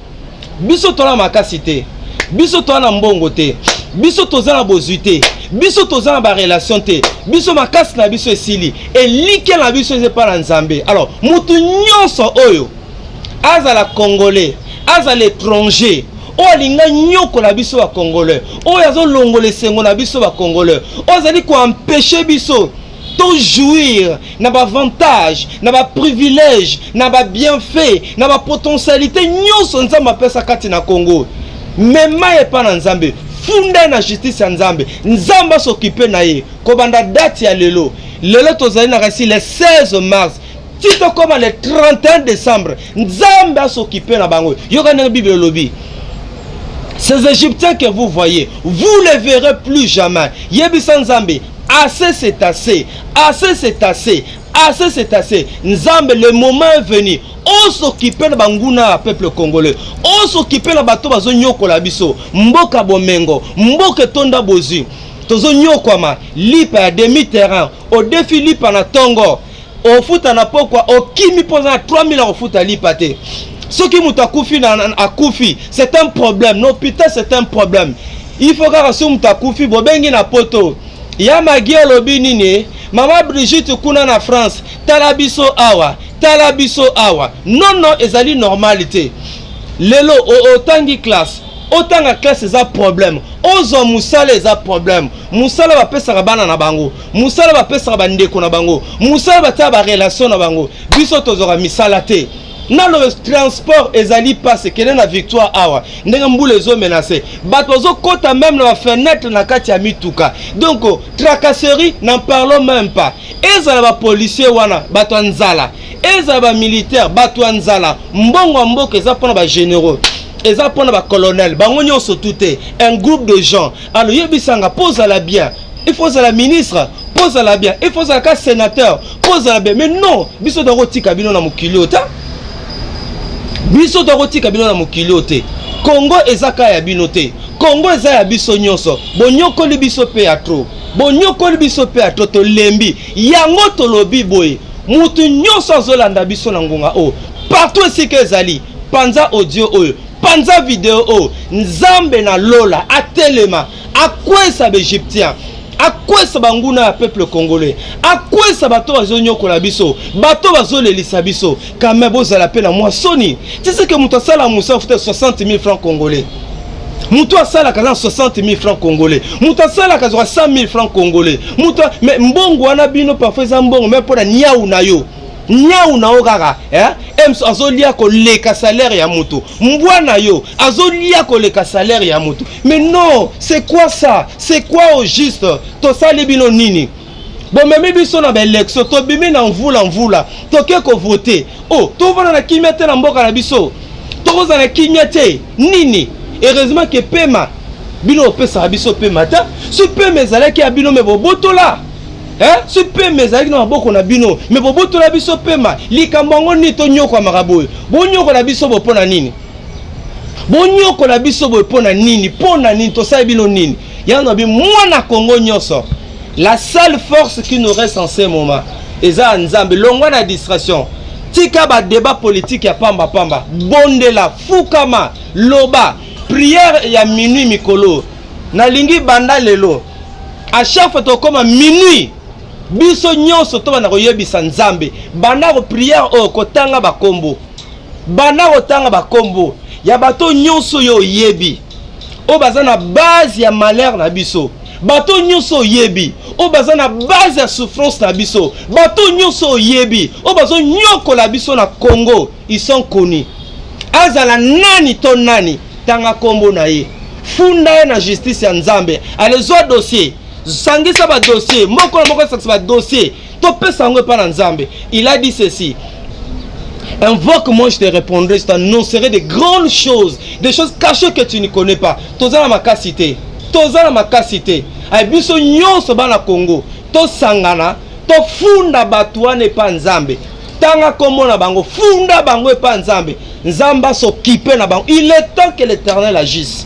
Biso to na makasité, biso to na mbongo te, biso to za na bozuité, biso to za na ba relation te, biso makasi na biso esili, et like na biso eze pa na Nzambe. Alors, mutu nyonso oyo, azala Congolais, azala étranger, o alinga nyoko na biso ba Congolais, o yazo longole sengo na biso ba Congolais, o zali ko empêcher biso to jouir na ba avantage, na ba privilège, na ba bienfait, na ba potentialité nyonso Nzambe apesa kati na Congo. Mema e pa na Nzambe, funda na justice ya Nzambe. Nzambe s'occuper na ye. Ko banda date ya lelo. Lelo tozali na kasi le 16 mars. Tito comme le 31 décembre. Nzambe s'occuper na bango. Yoka na Bible lobby. Ces Égyptiens que vous voyez, vous les verrez plus jamais. Yebisa Nzambe. Assez c'est assez, assez c'est assez, assez c'est assez. Nzambe, le moment est venu. On s'occupe de banguna peuple congolais. On s'occupe de bato bazo nyoko la biso. Mboka bomengo, mboka tonda bozi. Tozo nyoko ma lipa ya demi-terrain. Au défi lipa na tongo. Au foot na pokwa, au kimi posa 3000 au foot à lipate. Ce qui m'a koufi na koufi, c'est un problème. Non, putain, c'est un problème. Il faut que si m'a koufi bobengi na poto. Ya magia lobi nini, Maman Brigitte kuna na France, talabiso awa. Non, ezali normalité. Lelo, otangi classe. Otanga classe eza problème. Ozo musala eza problème. Musala ba pesa bana na bango. Musala ba pesa ba ndeko na bango. Musala ba ta ba relation na bango. Biso tozora misala te. Na le transport ezali passe kene na victoire awa ndenge mbule zo menacé bato zo kota même na fenêtre na kati ya mituka. Donc tracasserie n'en parlons même pas. Ezala ba policier wana bato nzala, ezala ba militaire bato nzala, mbongo mboka eza pona ba généraux, eza pona ba colonel, bango nyonso tuté un groupe de gens. Alors yebisanga pose la bien. Il faut la ministre, pose la bien. Il faut la sénateur, pose la bien. Mais non, biso do tika bino na mokili ota. Biso doroti kabino na mokili te. Congo ezaka ya bino te. Congo eza ya biso nyonso. Bonyoko li biso pe ya trop. bonyokoli biso pe atoto lembi yango tolobi boye mutu nyonso azolanda biso na ngonga o partout esika ezali panza audio oyo panza video o nzambe na lola atelema akwesa baegyptien akwesa banguna ya peuple congolais akwesa bato bazonyokola biso bato bazolelisa biso kame bozala pe na mwasoni tiseke mutu asala musa fute 60 000 francs congolais mutu asala kaza 60 000 francs congolais mutu asala kaza 100 000 francs congolais mutu mais mbongo wana bino parfois za mbongo mais pona nyau na yo nyau na okaka azolia koleka salaire ya mutu mbwana yo azolia koleka salaire ya mutu mais non c'est quoi ça c'est quoi au juste tosali bino nini bomemi biso na baélection tobimi na mvula toke ko voter oh tovana na kimia te na mboka na biso tokoza na kimia te nini heureusement que pema bino opesa biso pema ta si pema ezalaki ya bino me bobotola si pema ezalaki na maboko na bino me bobotola biso pema likambo ngo ni to nyoko makaboy bonyoko na biso bopona nini bonyoko na biso bopona nini pona nini to sa bino nini yana bi mwana Congo nyoso la seule force qui nous reste en ce moment eza nzambe longwa na distraction tika ba débat politique ya pamba bondela fukama loba prière ya minuit mikolo na lingi banda lelo à chaque fois to comme minuit biso nyonso to bana koyebisa nzambe banda ko prière o kotanga bakombo banda kotanga bakombo ya bato nyonso yo yebi o bazana base ya malheur na biso bato nyonso yebi o bazana base ya souffrance na biso bato nyonso yebi o bazo nyoko la biso na Congo ils sont connus azala nani to nani tanga kombo na ye funda na justice ya nzambe alezo dossier sangisa ba dossier moko na moko sangisa ba dossier to pesa ngo pa na nzambe il a dit ceci invoque-moi je te répondrai je t'annoncerai de grandes choses des choses cachées que tu ne connais pas tozala makasité ay biso nyonso bana Congo to sangana to funda batwane pa nzambe tanga kombo na bango funda bango pa nzambe nzamba s'occupe na bango il est temps que l'Éternel agisse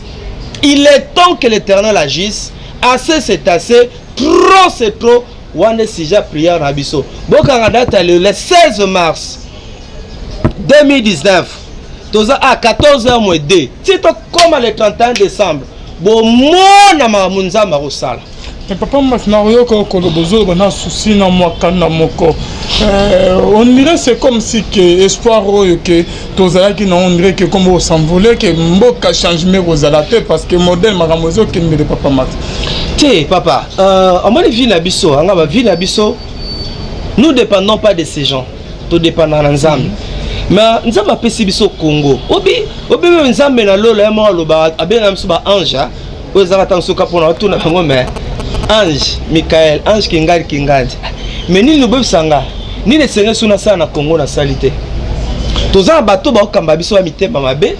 assez c'est assez trop c'est trop wane sija prière na biso bokanga date le 16 mars 2019 toza à 14h02 si to comme le 31 décembre bon mona mamunzamba rosala. Mais papa Masnario Kolobozo bana souci na mwaka na moko on dirait c'est comme si que espoir que tozala qui on dirait que comme on s'envolait que mboka changement rozalate parce que modèle maramozo qui ne papa mat té papa en mode vie na biso anga ba vie na biso nous dépendons pas de ces gens tout dépendant nzambe mais nzambe pesi biso Congo obi nzambe na lolo ya mo loba abena biso ba ange ozaka tansuka pona tuna ngo mais ange Michael ange kingadi mais nini lobebisanga nini senge suna sana na Congo na salite toza bato ba okamba biso ba mitema mabe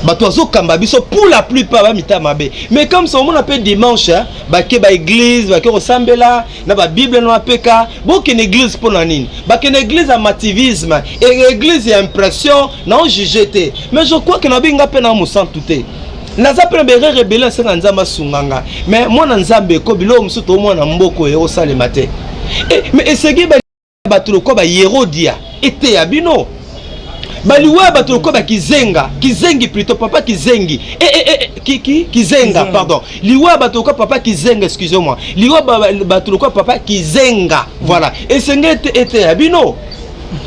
bato azokamba biso pour la plupart ba mitema mabe mais comme ça on appelle dimanche ba ke ba église ba ke resembela na ba bible na peka boke une église pour na nini ba ke une église amativisme et église ya impression na on jugeté mais je crois que na binga pe na musan touté naza pe bere rebelle senga nzamba sunganga mais mwana nzambe ko bilo musuto mwana mboko e osalema te mais esegi ba batulu ko ba Hérodia ete ya bino baliwa batulu ko ba kizengi plutôt papa kizengi kizenga pardon liwa batulu ko papa kizenga excusez-moi liwa batulu ko papa kizenga voilà esenge ete ya bino.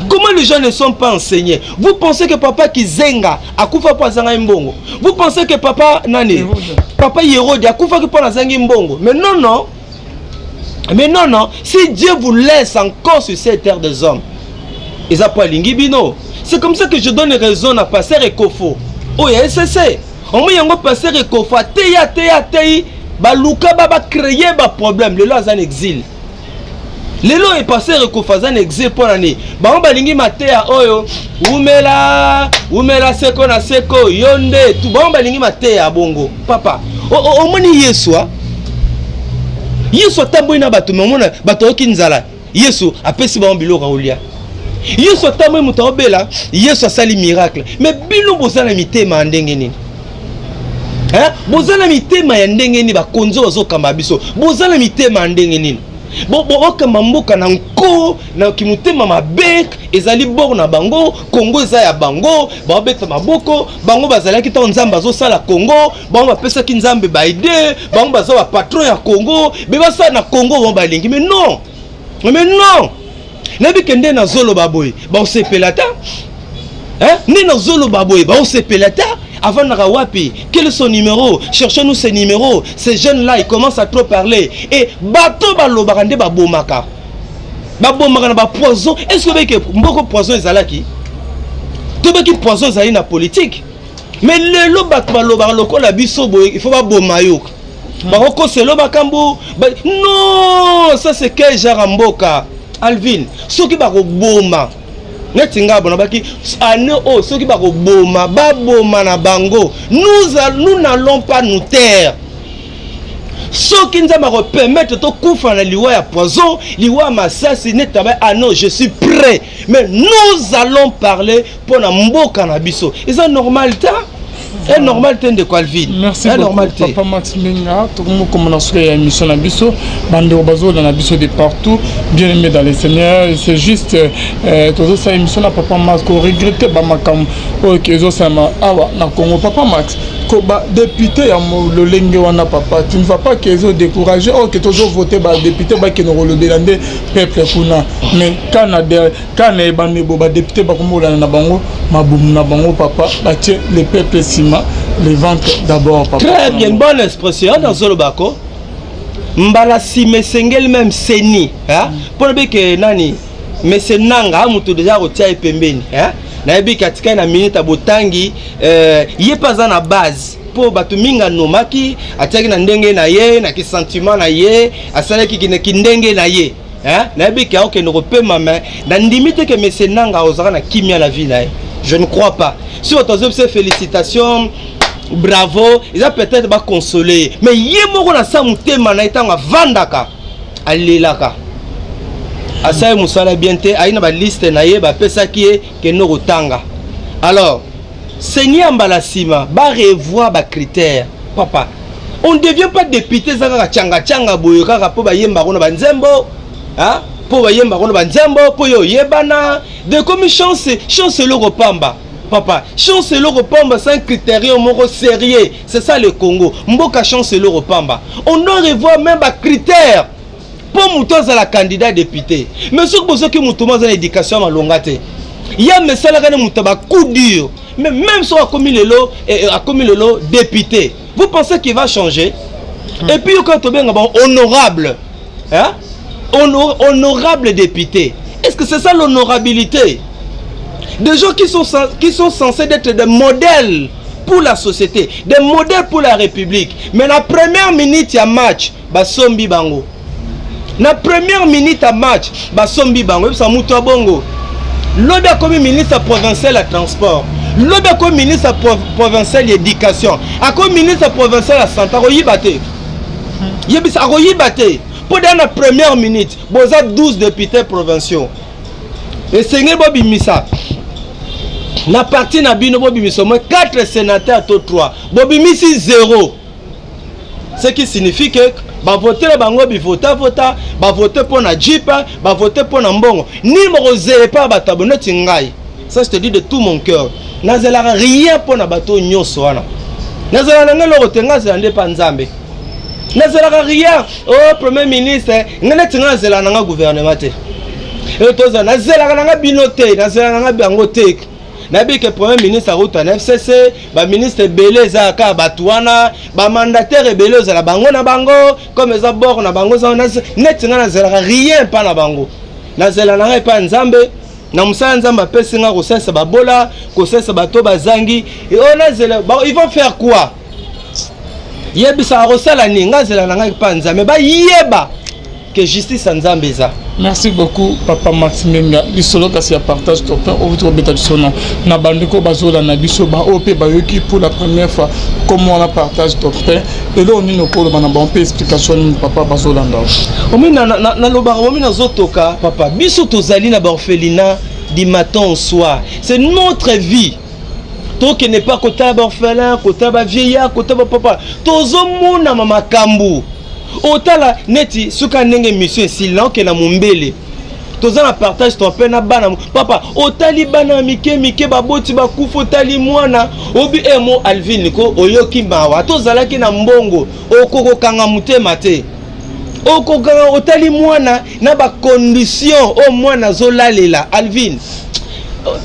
Comment les gens ne sont pas enseignés? Vous pensez que papa Kizenga a kufa pour zanga mbongo? Vous pensez que papa nani? Papa Hérodia a kufa pour zanga mbongo? Mais non. Si Dieu vous laisse encore sur cette terre des hommes, ils apprennent l'ingibino. C'est comme ça que je donne raison à passer Ekofo. Oh SSC. On m'a yango passer Ekofo. Tei. Baluka baba créer ba problème. Le là en exil. Lelo est passé rekofazan exil pour l'année. Ba on balingi matea oyo. Umela seko na seko yonde. Tu ba on balingi matea bongo. Papa. O moni Yesu a. Yesu tambo ina bato mona bato kinzala. Yesu apesi ba mbilo raolia. Yesu tambo muta obela. Yesu asali miracle. Mais bino bozala mitema ndenge nini. hein bozala mitema ya ndenge ni ba konzo bazokamba biso bozala mitema ya ndenge nini okamba mboka na nko na kimutema mabek ezali bor na bango Congo eza ya bango babeta maboko bango bazalaki ta nzambe azosala Congo bango bapesaki nzambe baide bango baza ba patron ya Congo bebasa na Congo bon balingi mais non nabi kende na zolo baboy ba osepelata hein ni na zolo baboy ba osepelata. Avant Narawapi, quel est son numéro? Cherchez-nous ces numéros. Ces jeunes-là, ils commencent à trop parler. Et bateau balo barande babomaka. Babomaka ba poison. Est-ce que beaucoup poison ezalaki? Tout qui poison ezali na politique. Mais le lo bateau balo barloko la biso boy, il faut pas bomayo. Baroko c'est lo bakambo. Non, ça c'est quel genre mboka? Alvin, ceux qui bako boma. Netinga bonabaki ane o ceux qui ba boma baboma na bango nous n'allons pas nous taire ceux qui nous va permettre de kufa na liwa ya poison liwa masasi netaba ah non je suis prêt mais nous allons parler pour na mboka na biso c'est normal ta est normal de Calvin. Merci beaucoup Papa Max Minga. Tout le monde comme on a fait une émission à Bisso, bande au bazo dans la Bisso de partout, bien aimé dans les seigneurs. C'est juste tout ça émission à Papa Max qu'on regrette ba makam ok zo sama awa na Congo Papa Max ko ba député ya le lenge wana papa tu ne vas pas qu'ils ont découragé ok toujours voter ba député ba qui no le belande peuple kuna mais Canada quand les bande bo ba député ba komo na bango mabum na bango papa ba tie le peuple sima les ventes d'abord papa. Très bien, bonne expression dans Zolobako. Mbala si mesengel même seni hein pour le que nani mais c'est nanga mutu déjà rotia et pembeni hein na yebi katika na minute botangi yé pas na base pour batu minga nomaki ataki na ndenge na ye na ki sentiment na ye asala ki ndenge na ye hein na yebi ka ok no pema mais na ndimite que mais c'est nanga ozaka na kimia la vie na je ne crois pas si votre félicitations bravo ils a peut-être pas consolé mais yemoko na sa mutema na itanga vandaka alelaka asaye musala bien te aina ba liste na ye ba pesa ki ke no rotanga alors Seigneur Mbalasima ba revoir ba critères papa on ne devient pas député zaka changa boyo kaka po ba yemba ko na banzembo hein po ba yemba ko na banzembo po yo yebana de comme chance le repamba. Papa, chance le repamba, c'est un critérium moro sérieux. C'est ça le Congo. Mboka chance le repamba. On doit revoir même un critère pour mouton à la candidat député. Mais ce que vous avez mouton dans l'éducation à longate. Il y a mais ça là quand mouton coup dur. Mais même si on a commis le lot député, vous pensez qu'il va changer? Et puis quand on est honorable, hein? Honorable député. Est-ce que c'est ça l'honorabilité? Des gens qui sont censés être des modèles pour la société, des modèles pour la République. Mais la première minute à match, basombi bango. La première minute à match, basombi bango. Ça mouto bongo. L'obé comme ministre provincial à transport. L'obé comme ministre provincial d'éducation. À comme ministre provincial à santé. Royibate. Yebisa royibate. Pour la première minute, vous avez 12 députés provinciaux. Et Seigneur Bobi Missa. Na parti na bino Bobi Missa, 4 sénateurs to 3. Bobi Missa 0. Ce qui signifie que ba voter la bango bi vota ba voter pour na Jeep, ba voter pour na mbongo. Ni mo zéro pas ba tabone tingai. Ça je te dis de tout mon cœur. Nazela rien pour na bato nyoso wana. Nazela ngelo rotenga zande pa nzambe. Nazela rien. Oh premier ministre, ngene tinga zela nga gouvernement te. Et toza nazela nga binote, nazela nga bango te. Nabi que premier ministre a route en FCC, ba ministre belé za ka batwana, ba mandataire belé za la bango na bango, comme za bord na bango za net nga nazela rien pas na bango. Nazela nga pa nzambe, na musala nzamba pesi nga ko sesa ba bola, ko sesa bato bazangi, et on nazela ils vont faire quoi? Yebisa rosala ni nga zela nga pa nzambe ba yeba que justice nzambe za. Merci beaucoup Papa Max Minga. Lisolo kasi ya partage ton pain au beta son nom. Na bandiko bazola na biso ba OP ba yoki pour la première fois comment on partage ton pain et là on nous ko ba na bon explication papa bazola ndo. Omi na loba omi na zotoka papa biso tozali na ba orphelinat du matin au soir. C'est notre vie. to qui n'est pas côté orphelin, côté vieillard, côté papa. Tozo mona mama kambu. Otala neti suka nenge mission silan ke na mumbele. Toza na partage ton pena bana papa otali bana mike baboti bakufa otali mwana obi emo Alvin ko oyoki mawa tozala ki na mbongo okoko kanga mutema te okokanga otali mwana na ba condition o mwana zolalela Alvin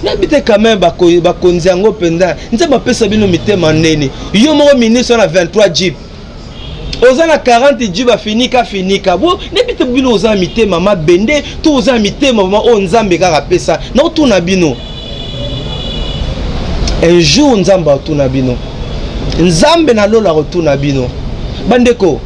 nabite quand même bakonzi yango penda nze bapesa bino mitema nene yo moko ministre na 23 jeep ozana 40 jiba finika bo nebite bino oza mitema mabende to oza mitema mama o nzambe kaka pesa na otuna bino un jour nzamba otuna bino nzambe na lola otuna bino bandeko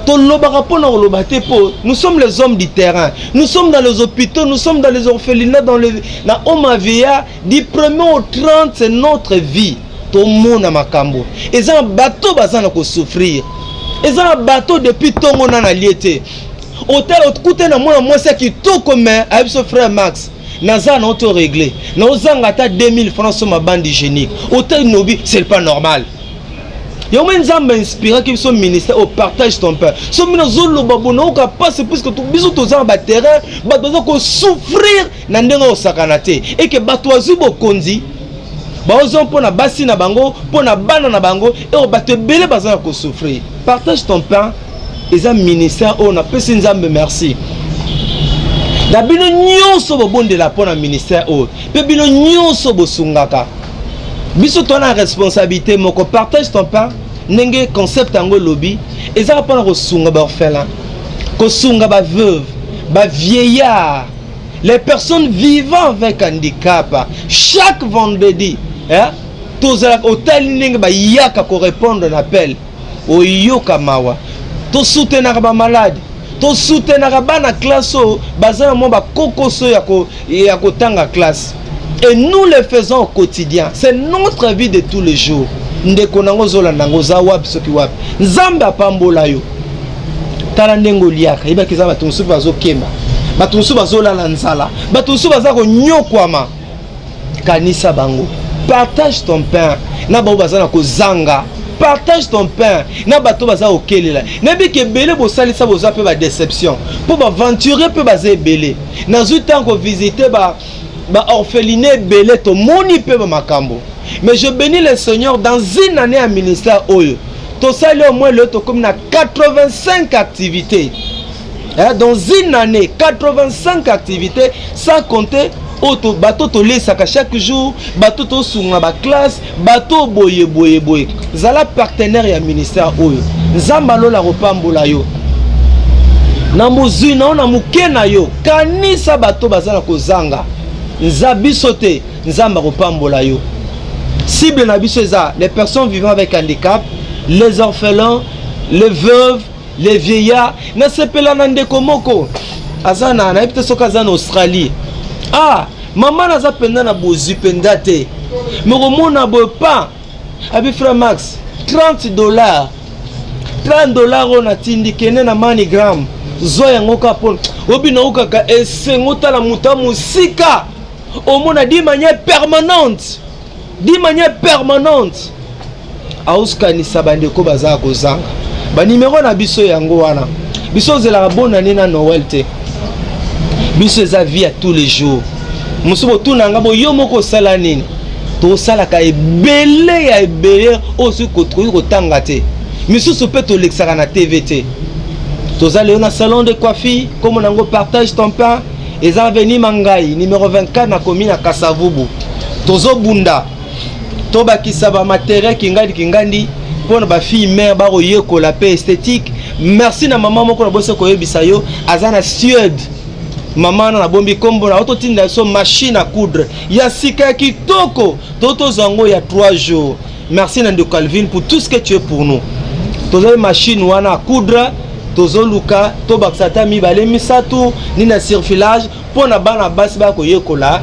to lobaka pona olobate po nous sommes les hommes du terrain nous sommes dans les hôpitaux nous sommes dans les orphelinats dans les na omavia du 1er au 30 c'est notre vie to mona makambo eza bato bazana ko souffrir. Ils ont un bateau depuis Tongo na liete. Hôtel autre na mona mwasa ki to commun avec son frère Max. Naza na auto réglé. Na ozanga ta 2000 francs sur ma bande hygiénique. Hôtel Nobi, c'est pas normal. Yo men nzamba inspiré qui son ministère au partage ton père. So mino zolo babona oka passe puisque tout biso to za ba terrain, ba doza ko souffrir na ndenga osakanate et que bato azubo konzi bazon pona basi na bango pona bana na bango et o bato belé bazana ko souffrir. Partage ton pain et un ministère on a pesi nzambe merci. Da bino nyonso bo bonde la pona ministère o. Pe bino nyonso bo sungaka. Biso tona responsabilité moko partage ton pain nenge concept ango lobby et ça pona ko sunga ba orphelin. Ko sunga ba veuve, ba vieillard, les personnes vivant avec handicap chaque vendredi hein tozala hôtel nenge ba yaka ko répondre à l'appel. Oyoka mawa to soutenir ba malade to soutenir bana classe bazana mo ba kokoso ya ko tanga classe et nous le faisons au quotidien c'est notre vie de tous les jours ndeko nango zola nango za wapi soki wapi nzambe apambola yo tala ndengo liaka iba kiza batunsu bazo kemba batunsu bazola la nzala batunsu bazako nyokwama kanisa bango partage ton pain na ba bazana ko zanga partage ton pain na bato baza okelela nebi ke belé bo salisa bo zape ba déception pour ba aventurer peu baza belé na zutan ko visiter ba orpheliné belé to moni peu ba makambo mais je bénis le Seigneur dans une année à ministère oyo to sali au moins le to comme na 85 activités dans une année 85 activités sans compter auto bateau to lesaka chaque jour bateau to sunga ba classe bateau boye zala partenaire ya ministère oyo nzamba lola kopambola yo na muzui na mukena yo kanisa bateau bazala kozanga nzabiso te nzamba kopambola yo cible na biso eza les personnes vivant avec handicap les orphelins les veuves les vieillards na sepela na ndeko moko azana na epte soka za na Australie. Ah, maman naza penda na bozu penda te. Me remona bo pas. Abi frère Max, $30. $30 on a tindi kene na MoneyGram. Zo yango ka pon. Obi na ukaka esengota la muta musika. Omona di manière permanente. Di manière permanente. Auska ni sabande ko baza ko zanga. Ba numéro na biso yango wana. Biso zela bonne année na Noël te. Biso za vie à tous les jours. Musubo tunanga bo yo moko sala nini. To sala ka ebele ya ebele osu kotruire kotanga te. Misusu pe to lexaka na TVT. To za na salon de coiffure comme on ngo partage ton pain et za veni mangai numéro 24 na commune à Kasavubu. Tozo bunda. To bakisa ba matériel kingandi pour ba fille mère ba oyeko la paix esthétique. Merci na maman moko na bosse ko yebisa yo azana Suède. Maman na bombi kombo na auto tinda so machine à coudre. Ya sika kitoko toto zango ya 3 jours. Merci Nando Calvin pour tout ce que tu es pour nous. Tozo machine wana à coudre, tozo luka, to baksata mi balé misato ni na surfilage pour na bana basi ba ko yekola.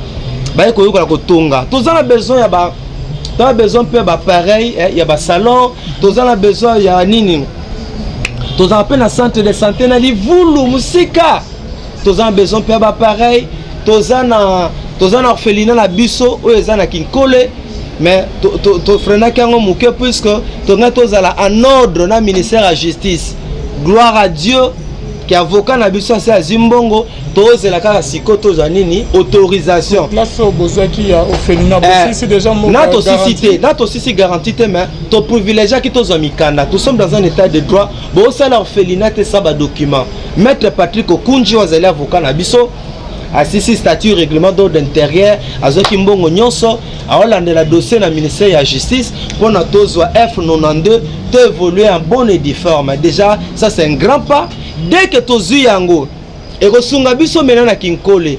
Ba ko yekola ko tonga. Tozo na besoin ya ba tu as besoin de pareil, il y a un salon, tu as besoin il y a nini. Tu as un centre de santé na li vulu musika. Tu as besoin de pareil, tu as un orphelinat na biso ou ezana kinkole. mais to frena kango muke puisque to ngato zala en ordre na ministère à justice. Gloire à Dieu qui avocat na biso c'est Zimbongo to zela kaka sikoto za nini autorisation. Place au bozaki ya Ophelina c'est déjà mon na to sisi garantie mais to privilégié qui to zamikanda. Nous sommes dans un état de droit. Bo ça l'orphelinat te saba document. Maître Patrick Okunji wazali avocat na biso assisi statut règlement d'ordre intérieur azoki mbongo nyonso aolande la dossier na ministère ya justice pour na tozwa F92 to évoluer en bonne et due forme. Déjà ça c'est un grand pas. Dès que tozu yango ekosunga biso mena na kinkole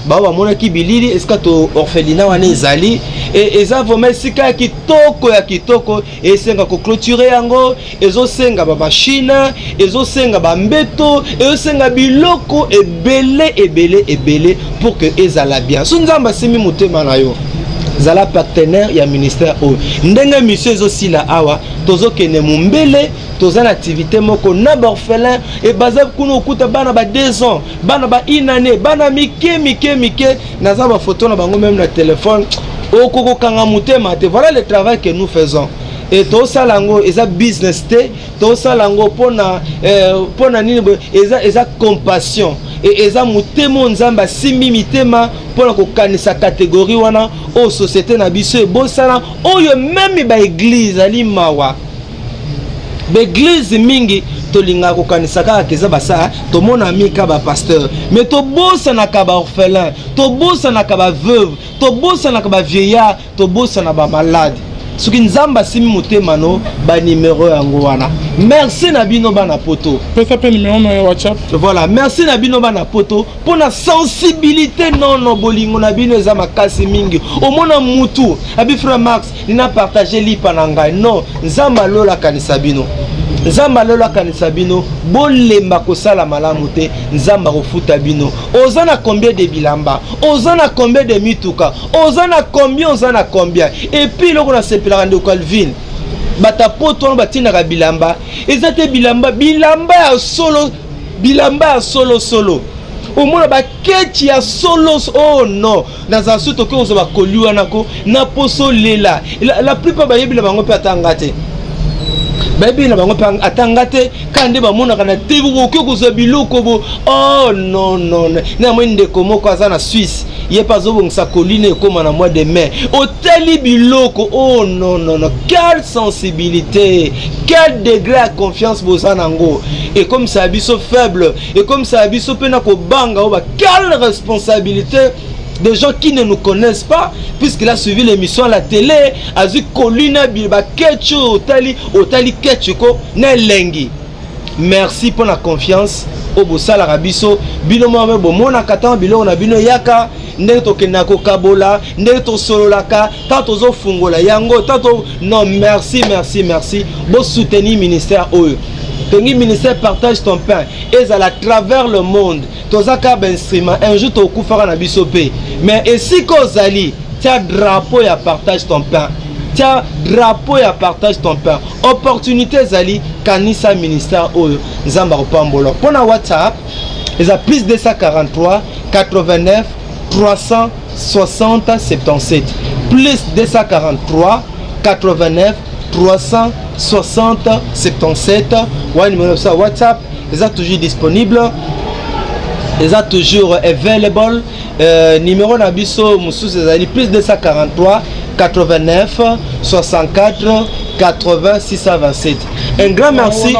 ba mona ki bilili eska to orphelinat wana ezali et eza vraiment sika ya kitoko esenga ko clôturer yango ezosenga ba machine ezosenga ba mbeto ezosenga biloko ebele pour que ezala bien sunzamba simi mutema na yo zala partenaire ya ministère o ndenge mission ezosila awa tozokene mumbele tozana activité moko na orphelin et baza kuno kuta bana ba 2 ans bana ba une année bana mike naza ba photo na bango même na téléphone okoko kanga mutema te. Voilà le travail que nous faisons et to salango eza business te to salango pona nini eza compassion et eza mutema nzamba simbi mitema pona ko kanisa catégorie wana o société na biso e bosana oyo même ba église ali mawa l'église mingi tolinga ko kanisa ka keza basa to mona mika ba pasteur mais to bossa na ka ba orphelin to bossa na ka ba veuve to bossa na ka ba vieillard to bossa na ba malade soki nzamba simi motema no ba numéro yango wana. Merci na bino bana poto pesa pe numéro no WhatsApp. Voilà, merci na bino bana poto pour na sensibilité non bolingo na bino za makasi mingi au mona mutu abi frère Max nina partager lipa na ngai non nzamba lola kanisa bino nzamba lola kanisa bino bolemba kosala malamu te nzamba kofuta bino ozana combien de bilamba ozana combien de mituka ozana combien et puis loko na sepela de Calvin bata poto na batina ka bilamba ezate bilamba ya solo omona ba kechi ya solo oh non naza suto ko zo ba koliwa nako na poso lela la plupart ba yebila bango pe atangate baby na bango pang atangate kande ba mona kana tebu ko ko biloko bo oh non na mwende komoko azana Suisse ye pas obongsa colline comme na mois de mai hôtel biloko oh non quelle sensibilité quel degré de confiance bozanango et comme ça biso faible et comme ça biso pena ko banga ba quelle responsabilité des gens qui ne nous connaissent pas, puisqu'il a suivi l'émission à la télé, a vu Colina Bilba Ketcho, Otali Ketchuko, Nelengi. Merci pour la confiance. Au Bossa l'Arabiso, Bino Mohamed Bomona Katan, Bilo na Bino Yaka, Neto Kenako Kabola, Neto Sololaka, Tato Zo Fungola Yango, Tato. Non, merci. Bon soutenir ministère OE. Ton ministère partage ton pain et à travers le monde. Tozaka ben instrument un jour to kufara na bisope. Mais et si kozali, tiens drapeau et partage ton pain. Tiens drapeau et partage ton pain. Opportunité zali kanisa ministère o Nzamba Pambolo. Pour na WhatsApp, ils a plus de 243 89 360 77. Plus 243 89 360 77. Ouais, numéro ça WhatsApp, ils sont toujours disponibles. Ils sont toujours available. Numéro nabiso Moussous, c'est plus 243 89 64 80 627. Un grand merci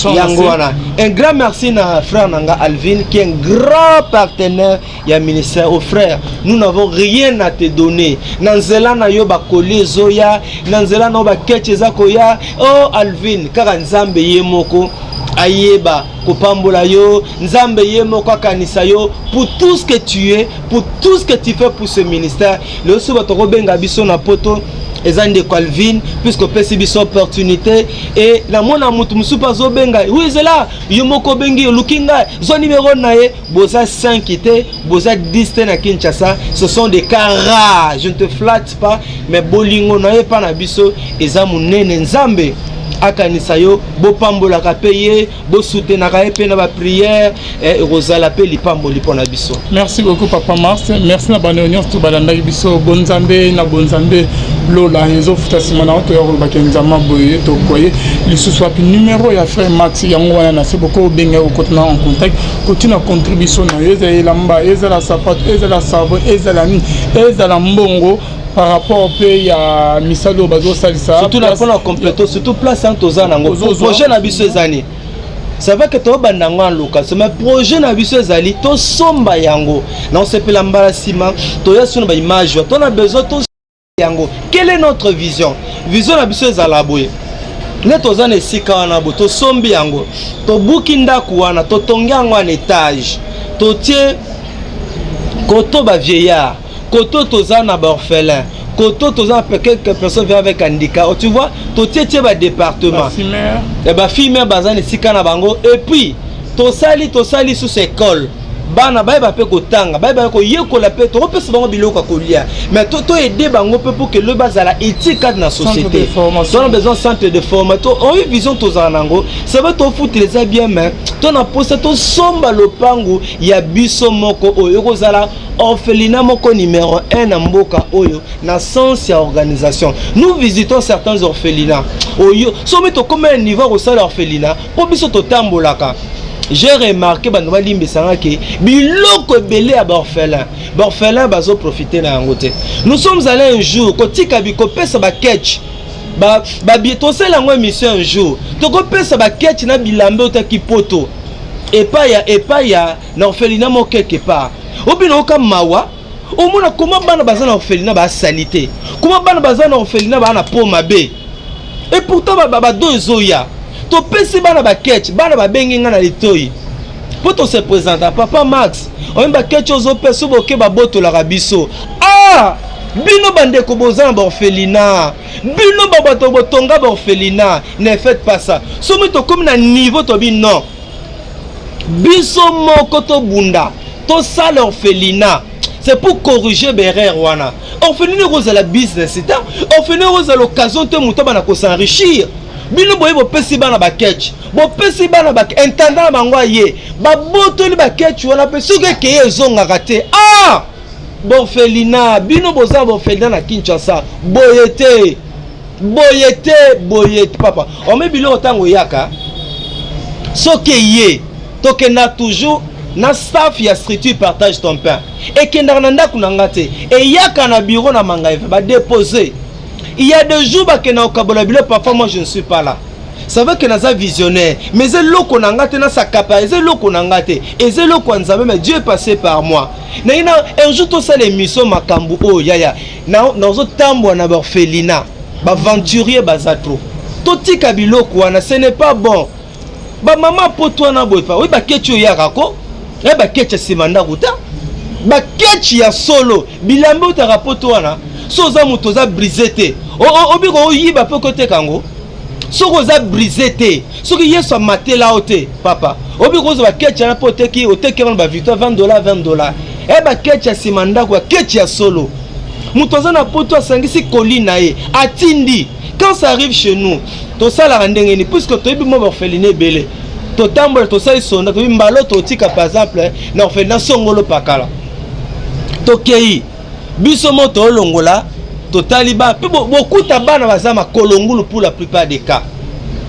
Yangoana. Un grand merci na frère Nanga Alvin qui est un grand partenaire ya ministère au frère. Nous n'avons rien à te donner. Nanzela na yo ba kole zoya, nanzela no ba keche zakoya. Oh Alvin, car Nzambe yemoko ayeba kopambola yo, Nzambe yemoko akanisa yo pour tout ce que tu es, pour tout ce que tu fais pour ce ministère. Le sobatoro benga biso na poto ezande Calvin puisque pesi biso opportunité et la mona mutu musupa zo benga oui c'est là yomoko bengi lukinga zo numéro nae boza 5 ité boza 10 na Kinshasa. Ce sont des cas rares, je ne te flatte pas mais bolingo nae pa na biso eza munene Nzambe akanisa yo bo pambola ka payer bo soutenir ka pe na ba prière et rozala pe lipambo lipona biso. Merci beaucoup Papa Mars, merci na banonion tout balanda biso bonzambe na bonzambe lola ezo futa simana to yo ba kenzama boye to koye le soit numéro ya frère Max yango wana na c'est beaucoup benga au côté en contact continue contribution na yeza elamba ezala sapato ezala savon ezala ni ezala mbongo par rapport au pays à Misalo Bazo Salisa. Surtout la fois compléto, surtout place en Tozana, projet na biso ezali. Ça va que to bandanga loka, c'est mais projet na biso ezali to somba yango. Na on s'appelle embarrassement, to ya sur ba image, to na besoin to yango. Quelle est notre vision? Vision na biso ezala boye. Ne tozana esika wana bo to sombi yango. To bukinda kuwana, to tonga yango en étage. To tie koto ba vieillard. Koto tozana ba orphelin, koto tozana quelques personnes vivant avec handicap. Tu vois, to tietie ba département. Et ba fimère bazana sikana bango et puis to sali sous école. Bana ba pe ko tanga, ba ko yekola pe to pesa bango biloko kolia. Mais to aider bango pe pour que le bazala éthique dans la société. On a besoin de centre de formation. On a vision tozana ngo, ça va to foutre les habits mais to na posa to somba lopango ya biso moko oyo kozala orphelinat moko numéro 1 na mboka oyo na sens ya organisation. Nous visitons certains orphelinats oyo somme to comme un niveau au sein orphelinat pour biso to tambolaka. J'ai remarqué que biloko belé à orphelin bazo profiter na ngote. Nous sommes allés un jour côté kabiko pesa ba catch ba to c'est la mission un jour to ko pesa ba catch na bilambe otaki poto et pas ya na orphelinat mo quelque part obino ka mawa omona comment bana bazana orphelinat ba salité comment bana bazana orphelinat ba na poma be et pourtant ba do zoya to pesi bana ba catch bana ba benginga na litoi poto se présenter Papa Max on ba catch ozo peso boke ba boto la rabiso ah bino bande ko bozana ba orphelinat bino ba bato botonga ba orphelinat ne faites pas ça somme to comme na niveau to bi non biso moko to bunda to sale orphelinat c'est pour corriger berer wana orphelinat rose la business c'est orphelinat rose l'occasion te muto bana ko s'enrichir bino boye bo pesi bana ba catch bo pesi bana ba intendant bango ye ba botoli ba catch wana pe suke ke ezonga kate ah orphelinat bino boza orphelinat na Kinshasa boyete papa on met bilo tango yaka soke ye toke na toujours na staff ya structure partage ton pain et kendarnanda kunangate et yaka na bureau na mangaï va déposer. Il y a des jours que na okabolabilo parfois moi je ne suis pas là. Ça veut que naza visionnaire mais c'est loko nangate na sa capacité loko nangate et c'est loko nzambe mais Dieu est passé par moi. Na un jour to ça l'émission makambu oh yaya na zo tambo na orphelinat ba aventurier bazatro. Toti kabiloko wana ce n'est pas bon. Ba maman poto na boifa oui ba ketcho yakako e ba ketcha simanda ruta ba ketchi ya solo bilambe utaka poto wana so za muto za brisete obiko yiba pe kote kango so ko za brisete so ki yeso matela ote papa obiko zo ba ketcha na poto ki oteke ba victoire $20 e ba ketcha simanda kwa ketchi ya solo muto za na poto asangisi kolina e atindi. Quand ça arrive chez nous, tout ça la rendez puisque tu es bien orphelinat belé. To tambola to sai sonda to mbalo to tika par exemple na orphelinat songolo pakala. To kei biso moto longola to taliba pe bokuta bana bazama kolongulu pour la plupart des cas.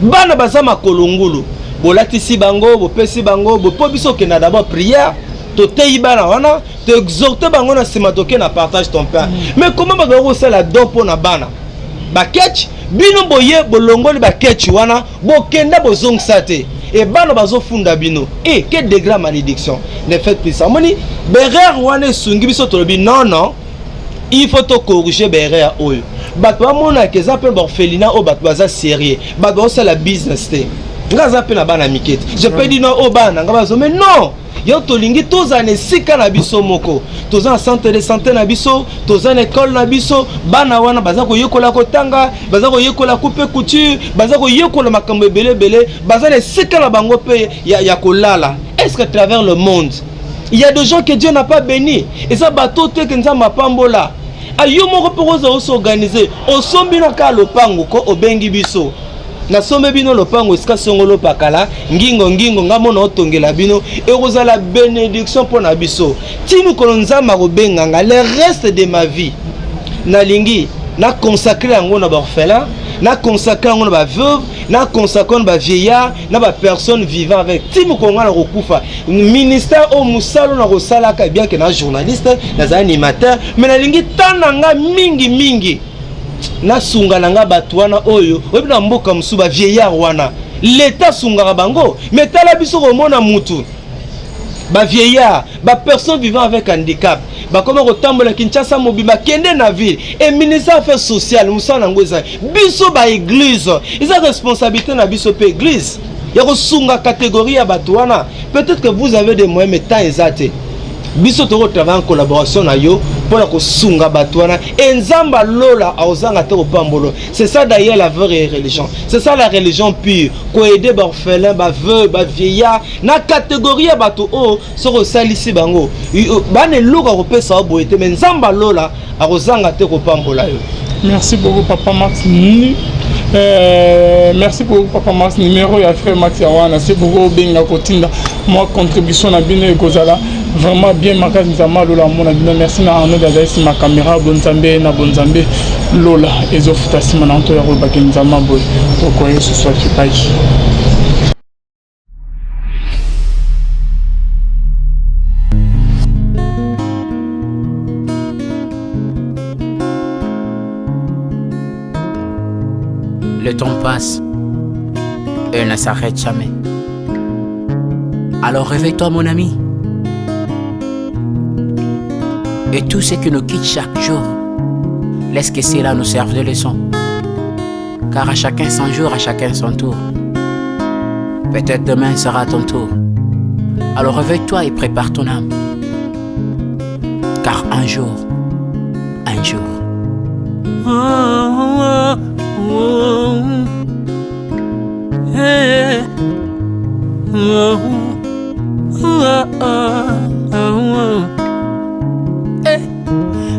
Bana bazama kolongulu bolatisi bango bopesi bango bopo biso ke na d'abord prière to tei bana wana to exhorter bango na simatoke na partage ton pain. Mais comment ba go ça la don pour na bana? Ba catch bino boye bolongoli ba catch wana bokenda bozongsa te et bana bazo funda bino et quel degré malédiction ne faites plus ça moni berer wana sungi biso to bi non il faut to corriger berer oyo bato ba mona ke za pe orphelinat o bato baza sérieux bato ça la business te ngaza pe na bana mikete je peux dire non o bana ngabazo mais non yo tolingi toza na sika na biso moko toza na centre de santé na biso toza na école na biso bana wana baza ko yekola kotanga baza ko yekola couper couture baza ko yekola makambo belé baza na sika na bango pe ya kolala. Est-ce que à travers le monde il y a des gens que Dieu n'a pas béni et ça bateau te kenza mapambola ayo moko pour s'organiser o sombi na ka lopango ko obengi biso na sombe bino lopango esika songolo pakala ngingo ngamo na otongela bino ekozala bénédiction pour na biso tinu kolonzama kobenganga le reste de ma vie na lingi na consacrer yango na ba orphelin na consacrer yango na ba veuve na consacrer na ba vieillard na ba personne vivant avec tinu konga na kokufa ministère au musalo na kosalaka bien que na journaliste na za animateur mais na lingi tananga mingi na sunga nanga batwana oyo obi na mboka musuba vieillard wana l'état sunga bango mais tala biso ko mona mutu ba vieillard ba personne vivant avec handicap ba comment kotambola Kinshasa mobimba kende na ville et ministère affaires sociales musana ngoza biso ba église isa responsabilité na biso pe église ya ko sunga catégorie ya batwana peut-être que vous avez des moyens mais temps exact biso to travailler en collaboration na yo pour la kosunga batwana enzamba lola aozanga te opambolo. C'est ça d'ailleurs la vraie religion, c'est ça la religion pure, ko aider ba orphelin ba veuve ba vieillard na catégorie ya bato o soko salisi bango bane luka ko pesa boyete mais nzamba lola aozanga te opambola yo. Merci beaucoup Papa Max. Merci beaucoup Papa Max, numéro ya frère Max Yawana, c'est beaucoup benga kotinda moi contribution na bino ekozala vraiment bien makasi nzama lola mona bino. Merci na Arnaud Dadaïsi ma caméra bonzambe na bonzambe lola ezofuta sima na nto ya robaki nzama boy okoye ce soit kipai. Le temps passe et ne s'arrête jamais. Alors réveille-toi mon ami. Et tout ce qui nous quitte chaque jour, laisse que cela nous serve de leçon. Car à chacun son jour, à chacun son tour. Peut-être demain sera ton tour. Alors réveille-toi et prépare ton âme. Car un jour. Oh, oh, oh, hey. Oh, oh, oh, oh. Hey.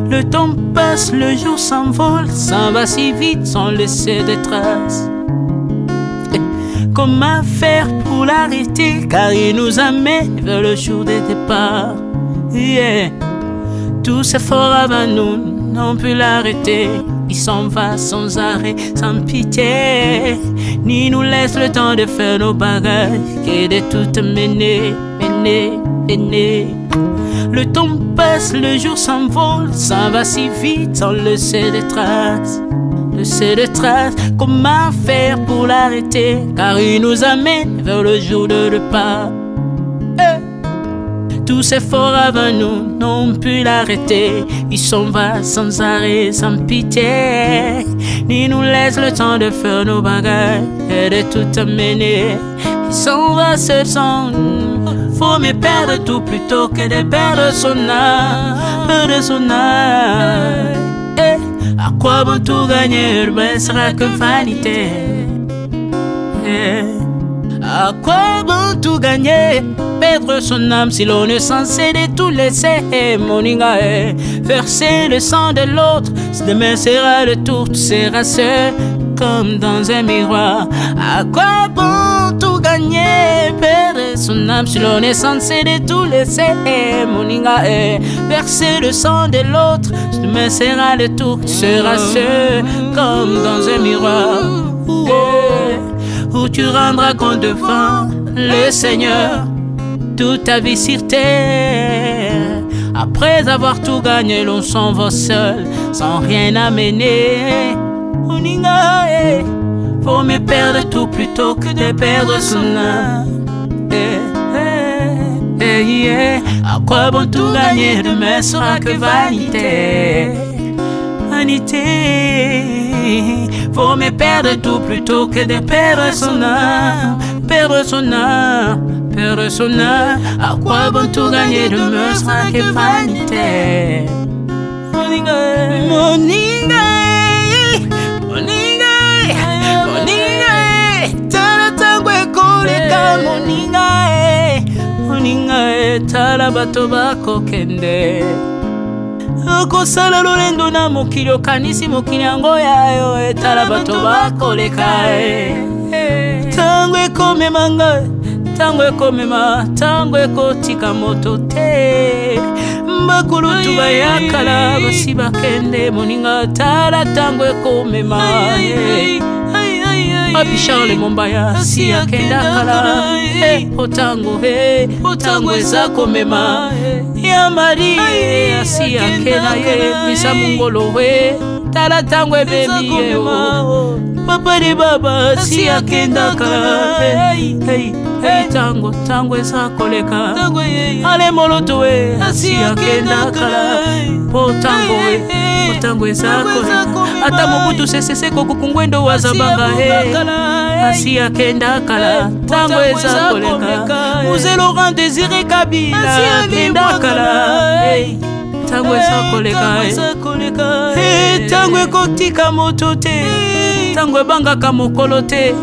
Le temps passe, le jour s'envole, s'en va si vite sans laisser de traces. Hey. Comment faire pour l'arrêter, car il nous amène vers le jour de départ. Yeah. Tout s'effort avant nous, on peut l'arrêter. Il s'en va sans arrêt, sans pitié, ni nous laisse le temps de faire nos bagages, que de tout mener. Le temps passe, le jour s'envole, s'en va si vite sans laisser de traces. Comment faire pour l'arrêter, car il nous amène vers le jour de repas. Tout c'est fort avant nous, n'ont pu l'arrêter. Il s'en va sans arrêt, sans pitié, ni nous laisse le temps de faire nos bagages et de tout amener. Il s'en va seul sans nous. Faut me perdre tout plutôt que de perdre son âme, à quoi bon tout gagner, ben sera que vanité. À quoi bon tout gagner, perdre son âme si l'on est censé de tout laisser. Moninga, verser le sang de l'autre, demain sera le tour, tu seras seul comme dans un miroir. À quoi bon tout gagner, perdre son âme si l'on est censé de tout laisser. Moninga, verser le sang de l'autre, demain sera le tour, tu seras seul comme dans un miroir. Où tu rendras compte devant le Seigneur toute ta vie sur terre. Après avoir tout gagné, l'on s'en va seul, sans rien amener. Faut me perdre tout plutôt que de perdre son âme. À quoi bon tout gagner, demain sera que vanité. Faut me perdre tout plutôt que de perdre son âme. Perdre son âme. À quoi bon tout gagner, demain sera que vanité. Moninga, tala tango ekoleka. Moninga, tala bato bako kende. Kosala lolendo na mokili okanisi mokili yango yayo, etala bato bakoleka. tango ekomema ngai, tango ekomema, tango ekotika moto te. Bakulutu bayakala basi bakende moninga tala tango ekomema. Papi Charles Mombaya si akenda kala. Otango otango eza komema. Ya Marie si akenda ye misa mungolo tala tango ebebi ye o. Papa de baba si akenda kala. Tango tango eza koleka. Ale moloto si akenda kala. Otango otango eza koleka. Ata mobutu sesese kokukungwendo wazabanga asi akenda kala. Tango eza koleka. Mzee Laurent Désiré Kabila akenda kala. Tango eza koleka. Tango ekotika moto te. Tango ebangaka mokolo te.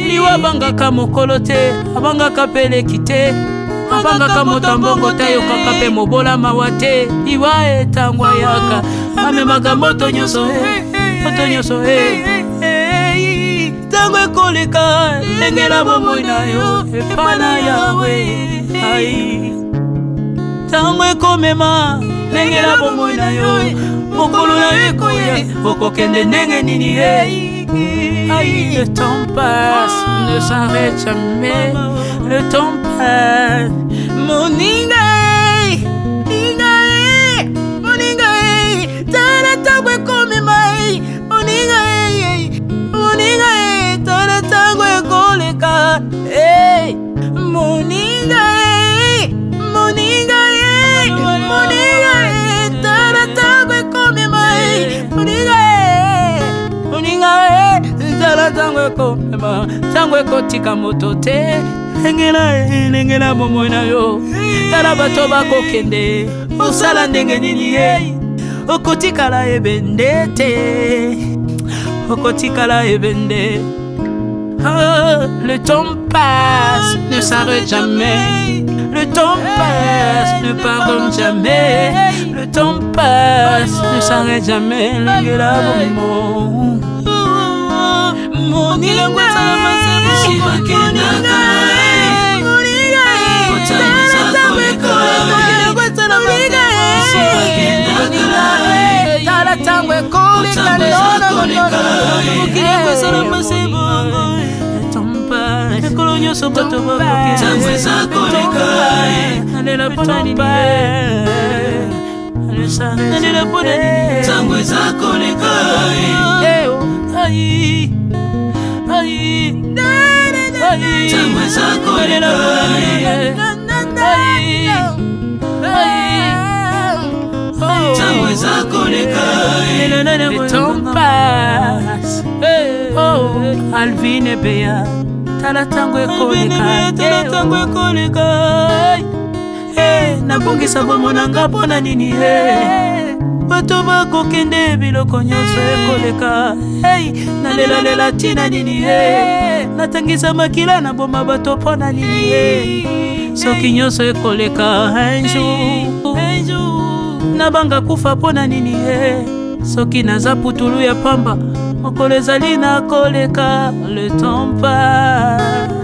Liwa bangaka mokolo te. Abangaka peleki te. Abangaka motambongo tayo kaka pe mobola mawate. Liwa tango yaka amemaka moto nyoso moto nyoso tango ekoleka engela bomoi na yo epana yawe. Tango ekomema engela bomoi na yo mokolo na yo ekoya okokende ndenge nini le temps passe, ne s'arrête jamais. Le temps passe. Moninga moninga tala tango ekomema. Moninga moninga tala tango ekoleka. Moninga moninga moninga tala tango ekomema. Moninga moninga tala tango ekomema. Tango ekotika moto te. Engela bomoi na yo. Tala bato bakokende osala ndenge nini okotikala ebende te. Okotikala ebende. Le temps passe, ne s'arrête jamais. Le temps passe, ne pardonne jamais. Le temps passe, ne s'arrête jamais. Engela bomoi moninga tala tango ekoleka. Ekolo nyonso bato bakokenalela mpona nini nalela mpona nini tango eza koleka. Tango eza koleka. Tango eza koleka. Le temps passe. Oh, Alvin et Béa. Tala tango ekoleka. Tala tango ekoleka. Nabongisa bomona nga mpona nini bato bakokende biloko nyonso ekoleka. Nalela tina nini natangisa makila na boma bato mpona nini soki nyonso ekoleka. Un jour nabanga kufa mpona nini soki naza putulu ya pamba mokolo ezali na koleka. Le temps passe.